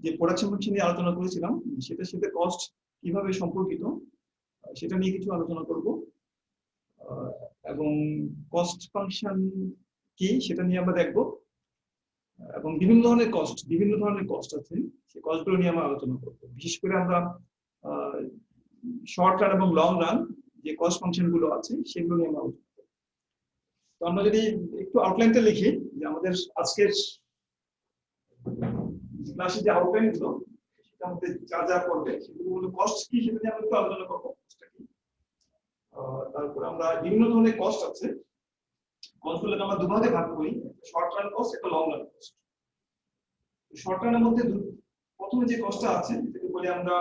যে production function নিয়ে আলোচনা করেছিলাম সেটার সাথে কস্ট কিভাবে সম্পর্কিত সেটা নিয়ে কিছু আলোচনা করব এবং কস্ট ফাংশন কি সেটা নিয়ে আমরা দেখব এবং বিভিন্ন ধরনের কস্ট আছে সেই কস্টগুলো নিয়ে আমরা আলোচনা করব। বিশেষ করে আমরা শর্ট রান এবং লং রান যে কস্ট ফাংশন গুলো আছে সেগুলো নিয়ে আমরা আলোচনা করব। তো আমরা যদি একটু আউটলাইনটা লিখি যে আমাদের আজকের ক্লাসে যে আউটলাইন গুলো সেটার মধ্যে যা যা করবে সেগুলো হলো কস্ট কি সেটা নিয়ে আমরা একটু আলোচনা করবো। তারপর আমরা বিভিন্ন ধরনের কস্ট আছে, কস্টগুলোকে আমরা দুভাগে ভাগ করি, শর্ট রান কস্ট একটা লং রান কস্ট। শর্ট রানের মধ্যে প্রথমে যে কস্টটা আছে সেটাকে বলি আমরা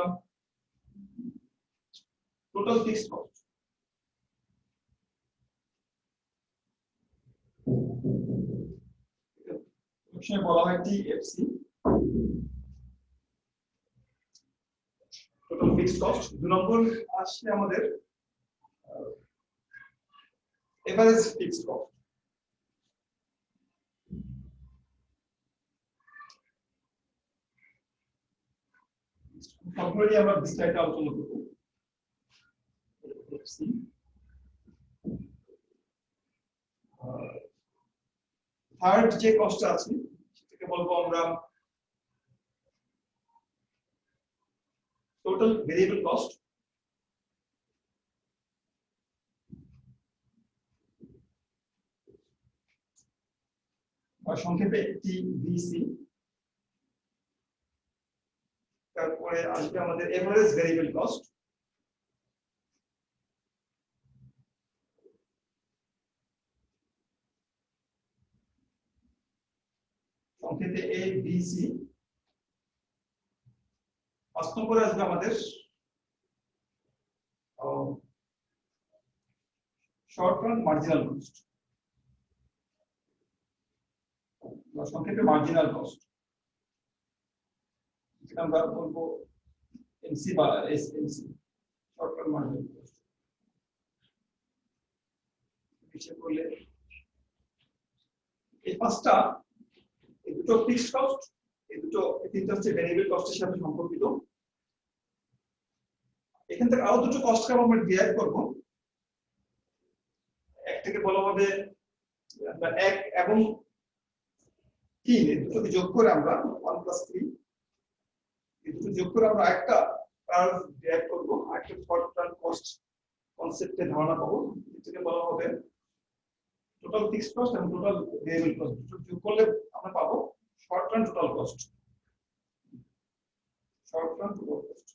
টোটাল ফিক্সড কস্ট। এখানে বলা হয় টিএফসি, টোটাল ফিক্সড কস্ট। দুই নম্বর আসছে আমাদের এভারেজ ফিক্সড কস্ট। সবগুলো আমরা বিস্তারিত আলোচনা করব। থার্ড যে কস্ট আছে সেটাকে বলবো আমরা টোটাল ভেরিয়েবল কস্ট। বা সংক্ষেপে টিভিসি। তারপরে আসবে আমাদের এভারেজ ভেরিয়েবল কস্ট। সংক্ষেপে এবিসি। 5 নম্বরে আসবে আমাদের শর্ট রান মার্জিনাল কস্ট বা সংক্ষেপে মার্জিনাল কস্ট, যেটা আমরা বলবো এমসি বা SMC, short run marginal cost. হিসেব করলে এই পাঁচটা, এই দুটো ফিক্সড কস্ট, এই তিনটা হচ্ছে ভেরিয়েবল কস্টের সাথে সম্পর্কিত। এখান থেকে আরো দুটো কস্টকে আমরা ডিরাইভ করব। একটাকে বলা হবে এক এবং 3, এই দুটোকে যোগ করে আমরা 1 + 3, এই দুটো যোগ করে আমরা একটা কার্ভ ডিরাইভ করব, একটা শর্ট রান কস্ট কনসেপ্টে ধারণা পাবো, যেটাকে বলা হবে টোটাল ফিক্সড কস্ট এবং টোটাল ভেরিয়েবল কস্ট। দুটো যোগ করলে আমরা পাবো short run total cost. Short run total cost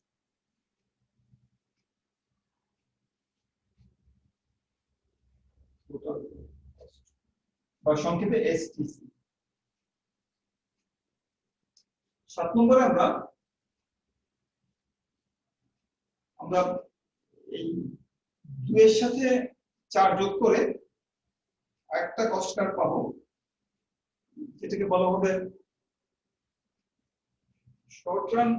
বা সংক্ষেপে এসটিসি। 7 নম্বরে আমরা এই 2 এর সাথে 4 যোগ করে একটা কস্ট কার্ভ পাবো, যেটাকে বলা হবে short run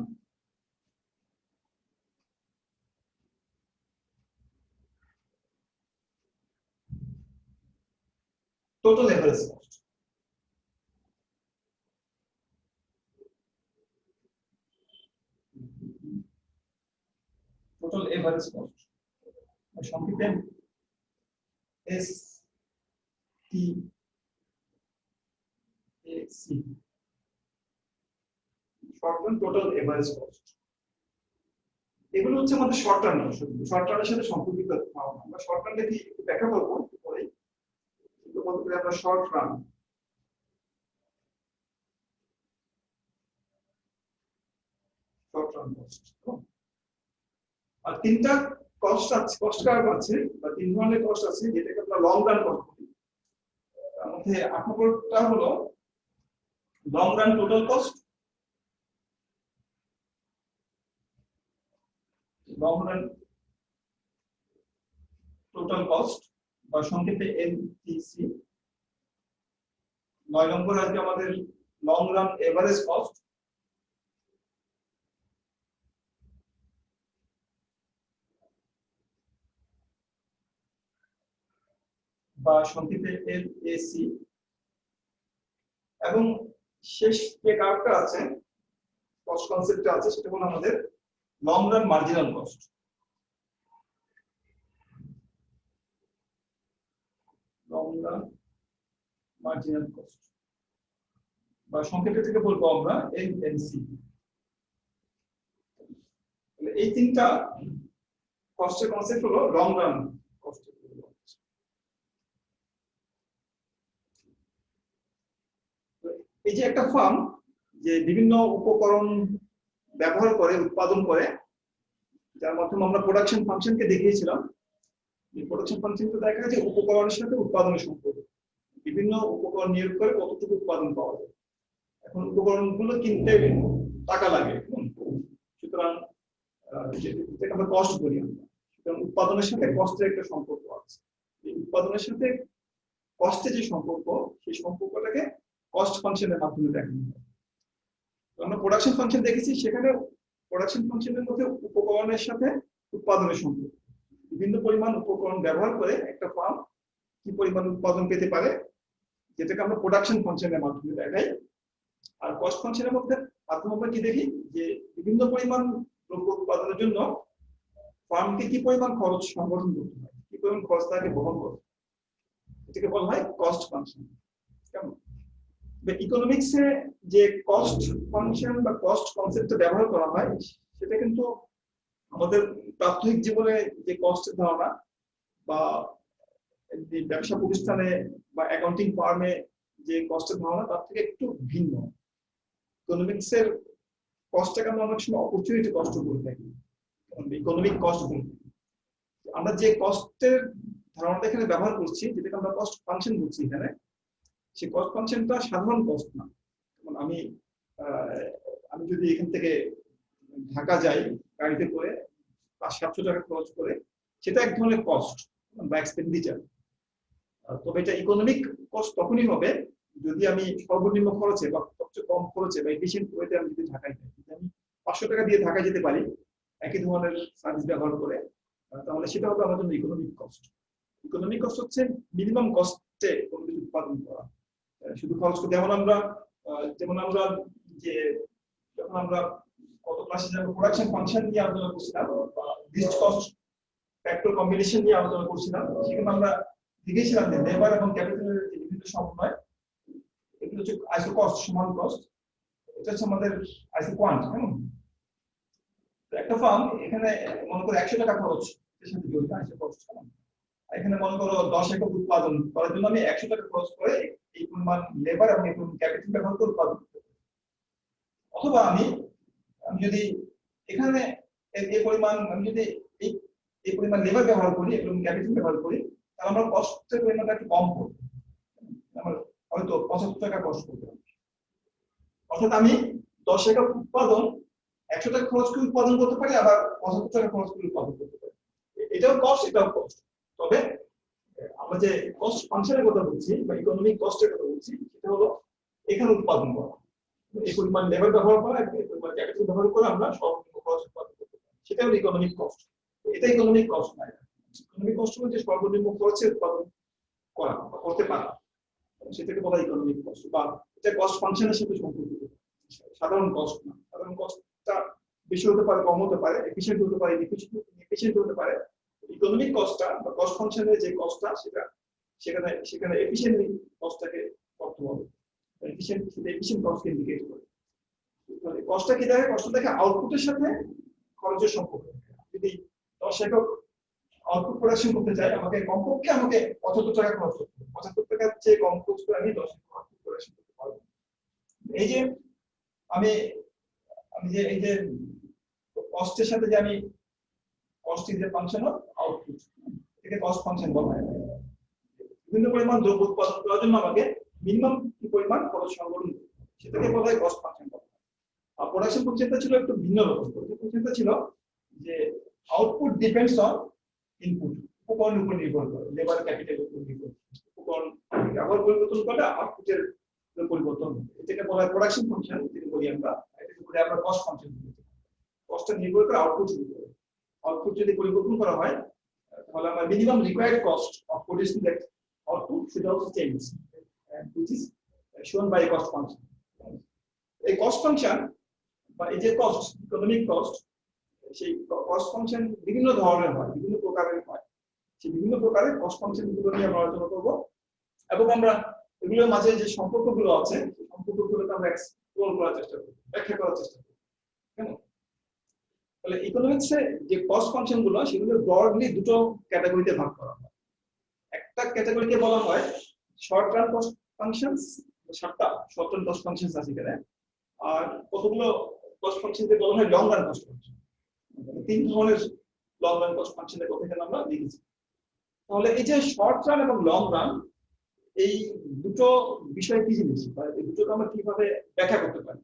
total average cost. Total average cost সংক্ষেপে S T AC, short run total average cost. এগুলো হচ্ছে আমাদের শর্ট রান কস্টগুলো, শর্ট রানের সাথে সম্পর্কিত। আমরা শর্ট রানটা কি ব্যাখ্যা করব পরে, কিন্তু বলতে পারি আমরা শর্ট রান কস্ট। আর তিনটা কস্ট আছে, কস্ট কার্ভ আছে বা 3 ধরনের কস্ট আছে, যেটাকে আমরা লং রান কস্ট বলি। তার মধ্যে 8 নম্বরটা হলো long run total cost. Long run total cost বা সংক্ষেপে এলটিসি। 9 নম্বর আছে আমাদের লং রান এভারেজ কস্ট বা সংক্ষেপে এলএসি। এবং শেষ যে কার্ভটা আছে কস্ট কনসেপ্টটা আছে সেটা হলো আমাদের long run marginal cost. Long run marginal cost বা সংক্ষেপে থেকে বলবো আমরা LMC। এই তিনটা কস্টের কনসেপ্ট হলো লং রান কস্ট। এই যে একটা ফার্ম যে বিভিন্ন উপকরণ ব্যবহার করে উৎপাদন করে, যার মাধ্যমে আমরা প্রোডাকশন ফাংশনকে দেখিয়েছিলাম। এই প্রোডাকশন ফাংশনটা দেখা যায় উপকরণের সাথে উৎপাদনের সম্পর্ক, বিভিন্ন উপকরণ নিয়োগ করে কতটুকু উৎপাদন পাওয়া যায়। এখন উপকরণগুলো কিনতে টাকা লাগে, সুতরাং যেটাকে আমরা কস্ট বলি আমরা, সুতরাং উৎপাদনের সাথে কস্টের একটা সম্পর্ক আছে। এই উৎপাদনের সাথে কস্টের যে সম্পর্ক, সেই সম্পর্কটাকে কস্ট ফাংশনের মাধ্যমে দেখানো হয়। আমরা প্রোডাকশন ফাংশন দেখেছি, সেখানে প্রোডাকশন ফাংশনের মধ্যে উপকরণের সাথে উৎপাদনের সম্পর্ক। বিভিন্ন পরিমাণ উপকরণ ব্যবহার করে একটা ফার্ম কি পরিমাণ উৎপাদন পেতে পারে, যেটাকে আমরা প্রোডাকশন ফাংশনের মাধ্যমে দেখাই। আর কস্ট ফাংশনের মধ্যে মাধ্যমে আমরা কি দেখি যে বিভিন্ন পরিমাণ দ্রব্য উৎপাদনের জন্য ফার্মকে কি পরিমাণ খরচ সংগঠন করতে হয়, কি পরিমাণ খরচ তাকে বহন করতে হয়, এটাকে বলা হয় কস্ট ফাংশন। কেমন? ইকোনমিক্সে যে কস্ট ফাংশন বা কস্ট কনসেপ্টটা ব্যবহার করা হয়, সেটা কিন্তু আমাদের প্রাত্যহিক জীবনে যে কস্টের ধারণা বা ব্যবসা প্রতিষ্ঠানে বা অ্যাকাউন্টিং ফার্মে যে কস্টের ধারণা তার থেকে একটু ভিন্ন। ইকোনমিক্সের কস্টটাকে আমরা অনেক সময় অপরচুনিটি কস্ট বলে থাকি, ইকোনমিক কস্ট বলে থাকি। আমরা যে কস্টের ধারণাটা এখানে ব্যবহার করছি, যেটাকে আমরা কস্ট ফাংশন বলছি এখানে, সেই কস্ট ফাংশনটা সাধারণ কস্ট না। যেমন আমি যদি এখান থেকে ঢাকা যাই গাড়িতে করে 500-700 টাকা খরচ করে, সেটা এক ধরনের কস্ট বা এক্সপেন্ডিচার। তবে এটা ইকোনমিক কস্ট তখনই হবে যদি আমি সর্বনিম্ন খরচে বা সবচেয়ে কম খরচে বা এফিশিয়েন্ট ওয়েতে আমি যদি ঢাকায় যাই। যদি আমি 500 টাকা দিয়ে ঢাকায় যেতে পারি একই ধরনের সার্ভিস ব্যবহার করে, তাহলে সেটা হবে আমার জন্য ইকোনমিক কস্ট। ইকোনমিক কস্ট হচ্ছে মিনিমাম কস্টে কোনো কিছু উৎপাদন করা, শুধু খরচ করে। যেমন আমরা যে যখন আমরা কত ক্লাসে যাবো প্রোডাকশন ফাংশন নিয়ে আলোচনা করছিলাম বা লিস্ট কস্ট ফ্যাক্টর কম্বিনেশন নিয়ে আলোচনা করছিলাম, সেখানে আমরা দেখেছিলাম যে লেবার এবং ক্যাপিটালের যে বিভিন্ন সমন্বয়, এগুলো হচ্ছে আইসো কস্ট সমান কস্ট। এটা হচ্ছে আমাদের আইসো কোয়ান্ট। কেমন? একটা ফার্ম এখানে মনে করো 100 টাকা খরচ এর সাথে জড়িত আইসো কস্ট। এখানে মনে করো 10 একক উৎপাদন করার জন্য আমি 100 টাকা খরচ করে এই পরিমাণ লেবার এবং এই পরিমাণ ক্যাপিটাল ব্যবহার করে উৎপাদন করতে পারি। অথবা আমি যদি এখানে এই পরিমাণ আমি যদি এই পরিমাণ লেবার ব্যবহার করি এবং ক্যাপিটাল ব্যবহার করি, তাহলে আমরা কস্টের পরিমাণটা একটু কম করব। আমার হয়তো 75 টাকা কস্ট করতে হবে। অর্থাৎ আমি 10 একক উৎপাদন 100 টাকা খরচ করে উৎপাদন করতে পারি, আবার 75 টাকা খরচ করে উৎপাদন করতে পারি। এটাও কস্ট, এটাও কস্ট। তবে আমরা যে কস্ট ফাংশনের কথা বলছি বা ইকোনমিক কস্টের কথা বলছি, সেটা হলো এখানে উৎপাদন করা, এই পরিমাণ লেবার ব্যবহার করা, এই পরিমাণ ক্যাপিটাল ব্যবহার করে আমরা সর্বনিম্ন খরচ উৎপাদন করতে পারি, সেটা হলো ইকোনমিক কস্ট। এটা ইকোনমিক কস্ট নয়। ইকোনমিক কস্ট হলো যে সর্বনিম্ন খরচে উৎপাদন করা বা করতে পারা, সেটাকে বলা ইকোনমিক কস্ট বা এটা কস্ট ফাংশনের সাথে সম্পর্কিত। সাধারণ কস্ট না। সাধারণ কস্টটা বেশি হতে পারে, কম হতে পারে, এফিশিয়েন্ট হতে পারে, ইনএফিশিয়েন্ট হতে পারে। ইকোনমিক কস্টটা বা কস্ট ফাংশনের যে কস্টটা, সেখানে এফিশিয়েন্ট কস্টটাকে করতে হবে। এফিশিয়েন্ট কস্টকে ইন্ডিকেট করে। মানে কস্টটা কি দেখে? কস্ট দেখে আউটপুটের সাথে খরচের সম্পর্ক। যদি 10 একক আউটপুট প্রোডাকশন করতে চাই, আমাকে কমপক্ষে 75 টাকা খরচ করতে হবে। 75 টাকার চেয়ে কম খরচ করে আমি 10 একক আউটপুট প্রোডাকশন করতে পারবো। এই যে আমি যে এই যে কস্টের সাথে যে আমি cost is a function of output, এটাকে কস্ট ফাংশন বলা হয়। বিভিন্ন পরিমাণ দ্রব্য উৎপাদন করার জন্য আমাকে মিনিমাম কি পরিমাণ খরচ সংগঠন করতে হবে, সেটাকে বলা হয় কস্ট ফাংশন বলা হয়। আর প্রোডাকশন ফাংশনটা ছিল একটু ভিন্ন রকম। প্রোডাকশন ফাংশনটা ছিল যে আউটপুট ডিপেন্ডস অন ইনপুট, উপকরণের উপর নির্ভর করে, লেবার ক্যাপিটালের উপর নির্ভর করে। উপকরণ ব্যবহার পরিবর্তন করলে আউটপুটের পরিবর্তন হবে। এটাকে বলা হয় প্রোডাকশন ফাংশন, যেটা বলি আমরা। এটাকে বলি আমরা কস্ট ফাংশন। কস্টটা নির্ভর করে আউটপুট নির্ভর করে। আউটপুট যদি পরিবর্তন করা হয়, তাহলে আমরা minimum required cost of producing that output should also change, which is shown by a cost function. Cost function বা এই যে কস্ট, ইকোনমিক কস্ট, সেই কস্ট ফাংশন বিভিন্ন ধরনের হয়, বিভিন্ন প্রকারের হয়। সেই বিভিন্ন প্রকারের কস্ট ফাংশন গুলো নিয়ে আমরা আলোচনা করবো, এবং আমরা এগুলোর মাঝে যে সম্পর্কগুলো আছে সেই সম্পর্কগুলোকে আমরা এক্সপ্লোর করার চেষ্টা করব, ব্যাখ্যা করার চেষ্টা করব। কেমন? তাহলে ইকোনমিক্সে যে কস্ট ফাংশন গুলো সেগুলো ব্রডলি দুটো ক্যাটাগরিতে ভাগ করা হয়। একটা ক্যাটাগরিকে বলা হয় শর্ট টার্ম কস্ট ফাংশনস, সাতটা শর্ট টার্ম কস্ট ফাংশনস আছে এখানে, আর কতগুলো কস্ট ফাংশনকে বলা হয় লং রান কস্ট ফাংশন। তিন ধরনের লং রান কস্ট ফাংশনের কথা এখানে আমরা লিখেছি। তাহলে এই যে শর্ট রান এবং লং রান, এই দুটো বিষয় কি জিনিস, বা এই দুটোকে আমরা কিভাবে ব্যাখ্যা করতে পারি?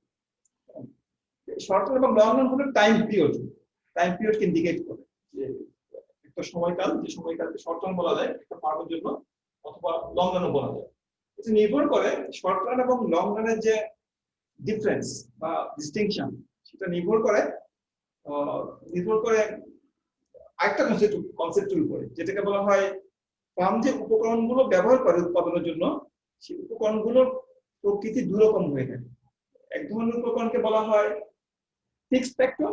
শর্ট রান এবং লং রান হলো টাইম পিরিয়ডকে ইন্ডিকেট করে যে একটা সময়কাল, যে সময়কালকে শর্ট রান বলা যায় একটা ফার্মের জন্য, অথবা লং রানও বলা যায়। এটা নির্ভর করে শর্ট রান এবং লং রানের যে ডিফারেন্স বা ডিস্টিংশন, সেটা নির্ভর করে আরেকটা কনসেপ্টের উপরে, যেটাকে বলা হয় ফার্ম যে উপকরণগুলো ব্যবহার করে উৎপাদনের জন্য, সেই উপকরণগুলোর প্রকৃতি দুরকম হয়ে থাকে। এক ধরনের উপকরণকে বলা হয় ফিক্সড ফ্যাক্টর।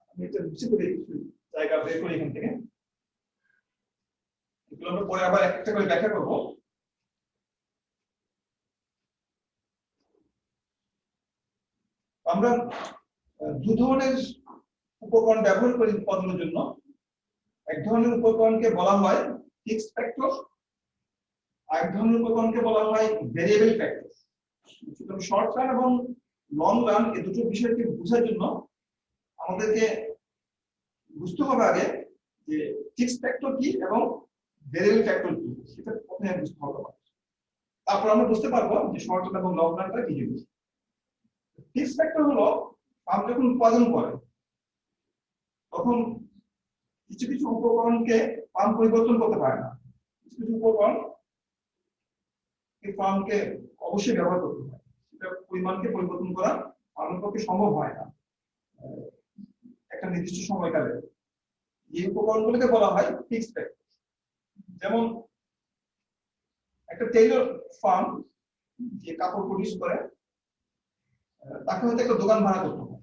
আমি এটা বুঝতে পারি, জায়গা বের করি এখান থেকে, এগুলো আমরা পরে আবার একটা করে ব্যাখ্যা করবো। আমরা দু ধরনের উপকরণ ব্যবহার করি উৎপাদনের জন্য। এক ধরনের উপকরণকে বলা হয় ফিক্সড ফ্যাক্টর, আর এক ধরনের উপকরণকে বলা হয় ভেরিয়েবল ফ্যাক্টর। সুতরাং শর্ট রান এবং লং রান এই দুটো বিষয়কে বোঝার জন্য আমাদেরকে বুঝতে হবে আগে যে ফিক্সড ফ্যাক্টর কি এবং ভেরিয়েবল ফ্যাক্টর কি, সেটা প্রথমে বুঝতে হবে। তারপর আমরা বুঝতে পারবো যে শর্ট রান এবং লং রানটা কি জিনিস। ফিক্সড ফ্যাক্টর হলো ফার্ম যখন উৎপাদন করে তখন কিছু কিছু উপকরণকে ফার্ম পরিবর্তন করতে পারে না। কিছু কিছু উপকরণ ফার্মকে অবশ্যই ব্যবহার করতে হয়, সেটা পরিমাণকে পরিবর্তন করা ফার্মের পক্ষে সম্ভব হয় না একটা নির্দিষ্ট সময়কালে। এই উপকরণগুলোকে বলা হয় ফিক্সড ফ্যাক্টর। যেমন একটা টেইলর ফার্ম যে কাপড় প্রডিউস করে, তাকে হয়তো একটা দোকান ভাড়া করতে হয়,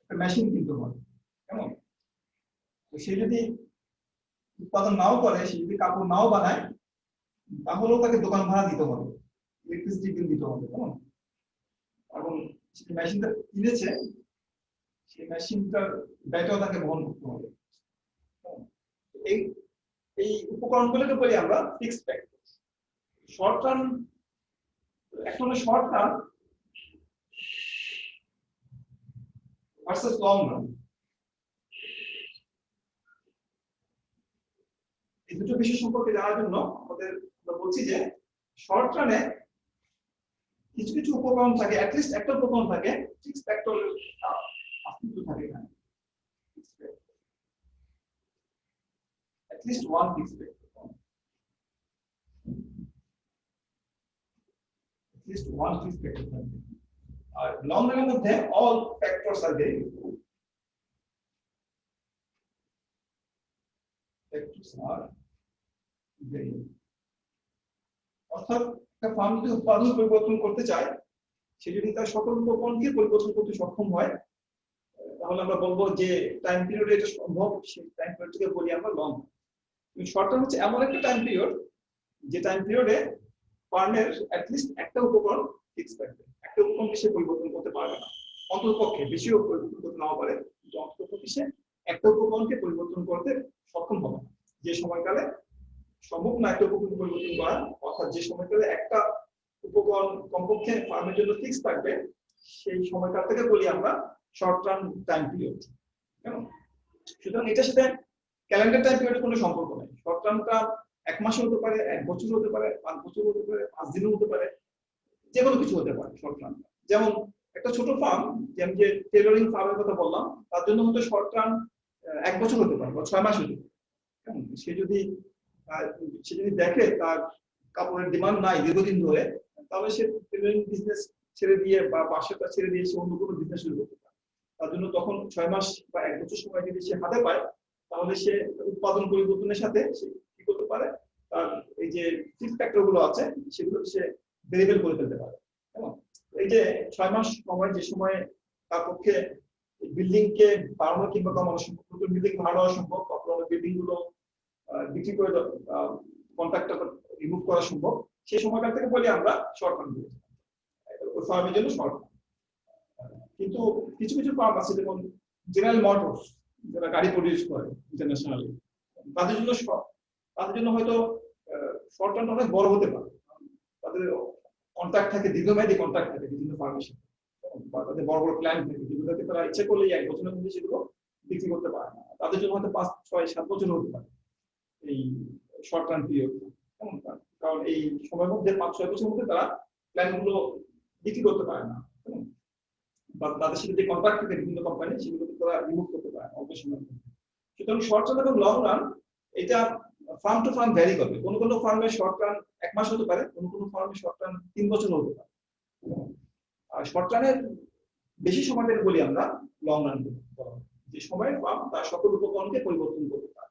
একটা মেশিন কিনতে হয়। কেমন? তো সে যদি উৎপাদন নাও করে, সে যদি কাপড় নাও বানায়, তাহলেও তাকে দোকান ভাড়া দিতে হবে, ইলেকট্রিসিটি বিল দিতে হবে। কেমন? এবং সে মেশিনটা কিনেছে, সেই মেশিনটার ব্যয়টাও তাকে বহন করতে হবে। এই এই উপকরণগুলোকে বলি আমরা ফিক্সড ফ্যাক্টর। শর্ট রান, এখন short run versus long run, এই দুটো বিষয় সম্পর্কে জানার জন্য আমাদের আমরা বলছি যে শর্ট রানে কিছু কিছু উপকরণ থাকে, অ্যাটলিস্ট একটা উপকরণ থাকে ফিক্সড ফ্যাক্টর অস্তিত্ব থাকে এখানে, at least one fixed factor, at least one fixed factor থাকে। আর লং রানের মধ্যে অল ফ্যাক্টরস আর ভেরিয়েবল, ফ্যাক্টরস আর ভেরিয়েবল। অর্থাৎ একটা ফার্ম যদি উৎপাদন পরিবর্তন করতে চায়, সে যদি তার সকল উপকরণকে পরিবর্তন করতে সক্ষম হয়, তাহলে আমরা বলবো যে টাইম পিরিয়ডে এটা সম্ভব, সেই টাইম পিরিয়ডকে বলি আমরা লং। শর্ট টার্ম হচ্ছে এমন একটা টাইম পিরিয়ড যে টাইম পিরিয়ডে ফার্মের অ্যাটলিস্ট একটা উপকরণ ফিক্সড থাকবে, একটা উপকরণকে সে পরিবর্তন করতে পারবে না। অন্ততপক্ষে বেশিও পরিবর্তন করতে নাও পারে, কিন্তু অন্ততপক্ষে সে একটা উপকরণকে পরিবর্তন করতে সক্ষম হবে না। যে সময়কালে সম্ভব না একটা উপকরণ পরিবর্তন করা, অর্থাৎ যে সময়কালে একটা উপকরণ কমপক্ষে ফার্মের জন্য ফিক্স থাকবে, সেই সময়কালটাকে বলি আমরা শর্ট টার্ম টাইম পিরিয়ড। সুতরাং এটার সাথে ক্যালেন্ডার টাইম পিরিয়ডের কোনো সম্পর্ক নেই। শর্ট টার্মটা 1 মাসে হতে পারে, 1 বছর হতে পারে, 5 বছর হতে পারে, 5 দিনও হতে পারে, যে কোনো কিছু হতে পারে শর্ট টার্ম। যেমন একটা ছোট ফার্ম, যেমন যে টেইলরিং ফার্মের কথা বললাম, তার জন্য হয়তো শর্ট টার্ম 1 বছর হতে পারে বা 6 মাস হতে পারে। সে যদি দেখে তার কাপড়ের ডিমান্ড নাই দীর্ঘদিন ধরে, তাহলে সে টেইলরিং বিজনেস ছেড়ে দিয়ে বা বাসাটা ছেড়ে দিয়ে সে অন্য কোনো বিজনেস শুরু করতে পারে। তার জন্য তখন 6 মাস বা 1 বছর সময় যদি সে হাতে পায়, তাহলে সে উৎপাদন পরিবর্তনের সাথে সে কি করতে পারে, তার এই যে ফিক্সড ফ্যাক্টর গুলো আছে সেগুলো সে ভেরিয়েবল করে ফেলতে পারে। এই যে 6 মাস সময়, যে সময় তার পক্ষে বিল্ডিং কে বাড়ানো কিংবা কমানো সম্ভব, নতুন বিল্ডিং ভাড়া দেওয়া সম্ভব, তারপর বিল্ডিং গুলো বিক্রি করে কন্ট্রাক্টটা রিমুভ করা সম্ভব, সেই সময়কাল থেকে বলি আমরা শর্ট টার্ম পিরিয়ড। ওই ফার্মের জন্য শর্ট। কিন্তু কিছু কিছু ফার্ম আছে যেমন জেনারেল মোটরস, যারা গাড়ি প্রডিউস করে ইন্টারন্যাশনালি, তাদের জন্য হয়তো শর্ট টার্ম অনেক বড় হতে পারে। তাদের কন্ট্রাক্ট থাকে, দীর্ঘমেয়াদী কন্ট্রাক্ট থাকে বিভিন্ন ফার্মের সাথে, বা তাদের বড় বড় প্ল্যান থাকে যেগুলোতে তারা ইচ্ছে করলেই 1 বছরের মধ্যে সেগুলো বিক্রি করতে পারে না। তাদের জন্য হয়তো 5, 6, 7 বছর হতে পারে এই শর্ট টার্ম পিরিয়ড। কারণ এই সময়ের মধ্যে 5, 6 বছরের মধ্যে তারা প্ল্যান গুলো বিক্রি করতে পারে না, বা তাদের সাথে যে কন্ট্রাক্ট থাকে বিভিন্ন কোম্পানি, সেগুলোকে তারা রিমুভ করতে পারে অল্প সময়ের মধ্যে। সুতরাং শর্ট টার্ম এবং লং রান এটা ফার্ম টু ফার্ম ভ্যারি করবে। কোন কোন ফার্মে শর্ট রান 1 মাস হতে পারে, কোন কোন ফার্মে শর্ট রান 3 বছর হতে পারে। আর শর্ট রানের বেশি সময়টাকে বলি আমরা লং রান, যে সময় ফার্ম তার সকল উপকরণকে পরিবর্তন করতে পারে।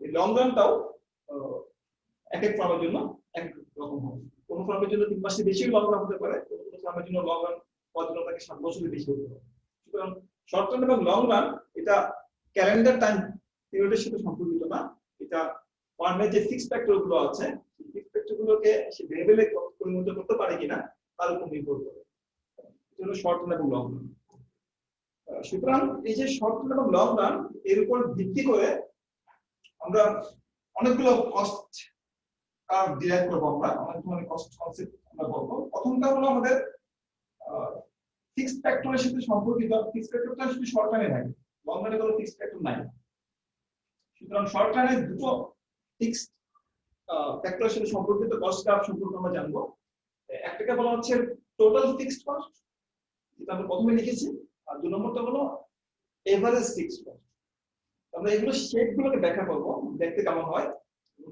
এই লং রানটাও এক এক ফার্মের জন্য এক রকম হবে। কোন ফার্মের জন্য 3 মাসের বেশি লং রান হতে পারে, কোন কোন ফার্মের জন্য লং রান পর্যন্ত তাকে 7 বছরের বেশি হতে পারে। সুতরাং শর্ট রান এবং লং রান এটা ক্যালেন্ডার টাইম পিরিয়ডের সাথে সম্পর্কিত না, এটা ফার্মের যে ফিক্সড ফ্যাক্টর গুলো আছে, সেই ফিক্সড ফ্যাক্টর গুলোকে সে ভেরিয়েবলে পরিণত করতে পারে কিনা তার উপর নির্ভর করে। এটা হলো শর্ট রান এবং লং রান। সুতরাং এই যে শর্ট রান এবং লং রান, এর উপর ভিত্তি করে আমরা অনেকগুলো কস্ট ডিরাইভ করবো। আমরা অনেক ধরনের কস্ট কনসেপ্ট আমরা বলবো। প্রথমটা হলো আমাদের ফিক্সড ফ্যাক্টরের সাথে সম্পর্কিত। ফিক্সড ফ্যাক্টরটা শুধু শর্ট রানে থাকে, লং রানে কোনো ফিক্সড ফ্যাক্টর নাই। সুতরাং শর্ট রানে দুটো ফিক্সড ফ্যাক্টরের সাথে সম্পর্কিত কস্ট কার্ভ সম্পর্কে আমরা জানবো। একটাকে বলা হচ্ছে টোটাল ফিক্সড কস্ট, যেটা আমরা প্রথমে লিখেছি, আর 2 নম্বরটা হলো এভারেজ ফিক্সড কস্ট। আমরা এগুলো শেপ গুলোকে ব্যাখ্যা করবো, দেখতে কেমন হয়,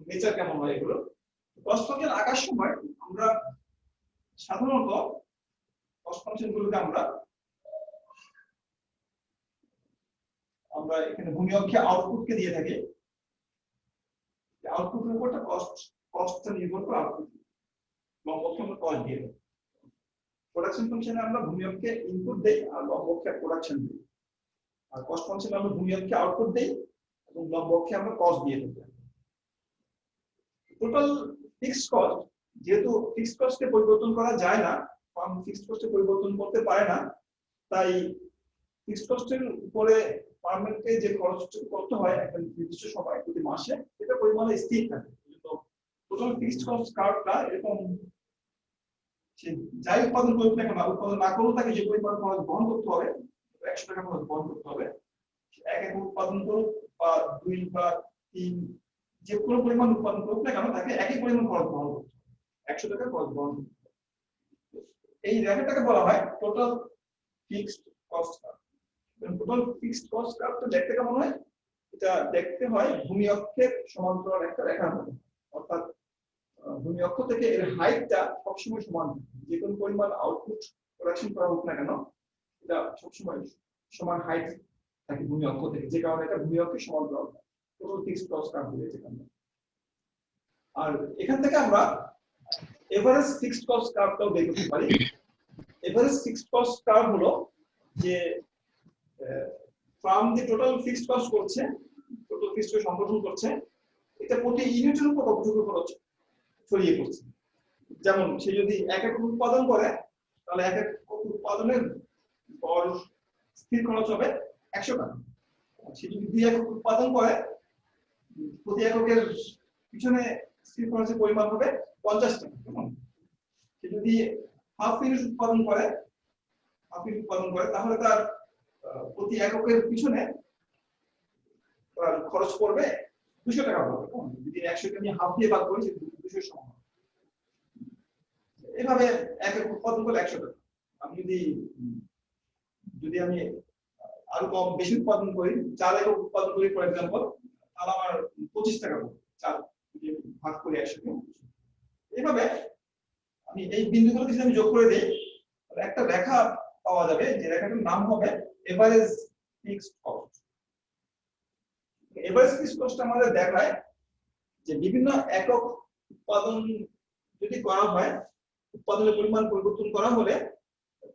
নেচার কেমন হয় এগুলো। কস্ট ফাংশন আঁকার সময় আমরা সাধারণত কস্ট ফাংশন গুলোকে আমরা এখানে ভূমি অক্ষে আউটপুটকে দিয়ে থাকি। আউটপুটের উপরটা কস্টটা নির্ভর করে আউটপুট, লম্ব অক্ষে আমরা কস্ট দিয়ে দেব। প্রোডাকশন ফাংশনে আমরা ভূমি অক্ষে ইনপুট দেই আর লম্ব অক্ষে প্রোডাকশন দিই। আর কস্ট ফাংশনে আমরা ভূমি অক্ষে আউটপুট দেই এবং লম্ব অক্ষে আমরা কস্ট দিয়ে দেব। টোটাল ফিক্সড কস্ট, যেহেতু ফিক্সড কস্টকে পরিবর্তন করা যায় না, ফার্ম ফিক্সড কস্টে পরিবর্তন করতে পারে না, তাই ফিক্সড কস্টের উপরে ফার্মেরকে যে খরচ করতে হয় একটা নির্দিষ্ট সময় প্রতি মাসে, এটা পরিমাণে স্থির থাকে। টোটাল ফিক্সড কস্ট কার্ভটা এরকম, সে যাই উৎপাদন করুক না কেন, উৎপাদন না করলেও তাকে যে পরিমাণ খরচ বহন করতে হবে, 100 টাকা খরচ বহন করতে হবে। এক উৎপাদন করুক বা 2 বা 3, যে কোনো পরিমাণ উৎপাদন করুক না কেন, তাকে একই পরিমাণ খরচ বহন করতে হবে, 100 টাকা খরচ বহন করতে হবে। এই রেখাটাকে বলা হয় total fixed cost curve. Total fixed cost কার্ভটা দেখতে কেমন হয়? এটা দেখতে হয় ভূমি অক্ষের সমান্তরাল একটা রেখার মতো, অর্থাৎ ভূমি অক্ষ থেকে এর হাইটটা সবসময় সমান। যে কোনো পরিমাণ আউটপুট প্রোডাকশন করা হোক না কেন, এটা সবসময় সমান হাইট থাকে ভূমি অক্ষ থেকে, যে কারণে এটা ভূমি অক্ষের সমান্তরাল টোটাল ফিক্সড কস্ট কার্ভ বলে এখানে। আর এখান থেকে আমরা এভারেজ ফিক্সড কস্ট কার্ভটাও বের করতে পারি। এভারেজ ফিক্সড কস্ট কার্ভ হলো যে ফার্ম যে টোটাল ফিক্সড কস্ট করছে, টোটাল ফিক্সড কস্ট সংগঠন করছে, এটা প্রতি ইউনিটের উপর কতটুকু খরচ ছড়িয়ে পড়ছে। যেমন সে যদি 1 একক উৎপাদন করে, তাহলে 1 একক উৎপাদনের গড় স্থির খরচ হবে 100 টাকা। সে যদি 2 একক উৎপাদন করে, প্রতি এককের পিছনে স্থির খরচের পরিমাণ হবে 50 টাকা। সে যদি হাফ ইউনিট উৎপাদন করে, তাহলে তার প্রতি এককের পিছনে খরচ পড়বে 200 টাকা পড়বে। যদি 100 কে আমি হাফ দিয়ে ভাগ করি, 200 সমান। এভাবে এক একক উৎপাদন করলে 100 টাকা। আমি যদি আমি আরো কম বেশি উৎপাদন করি, 4 একক উৎপাদন করি ফর এক্সাম্পল, তাহলে আমার 25 টাকা পড়বে। 4 যদি ভাগ করি 100 কে। এইভাবে আমি এই বিন্দুগুলো যদি আমি যোগ করে দেই, তাহলে একটা রেখা পাওয়া যাবে, যে রেখাটার নাম হবে average fixed cost. Average fixed cost আমাদের দেখায় যে বিভিন্ন একক উৎপাদন যদি করা হয়, উৎপাদনের পরিমাণ পরিবর্তন করা হলে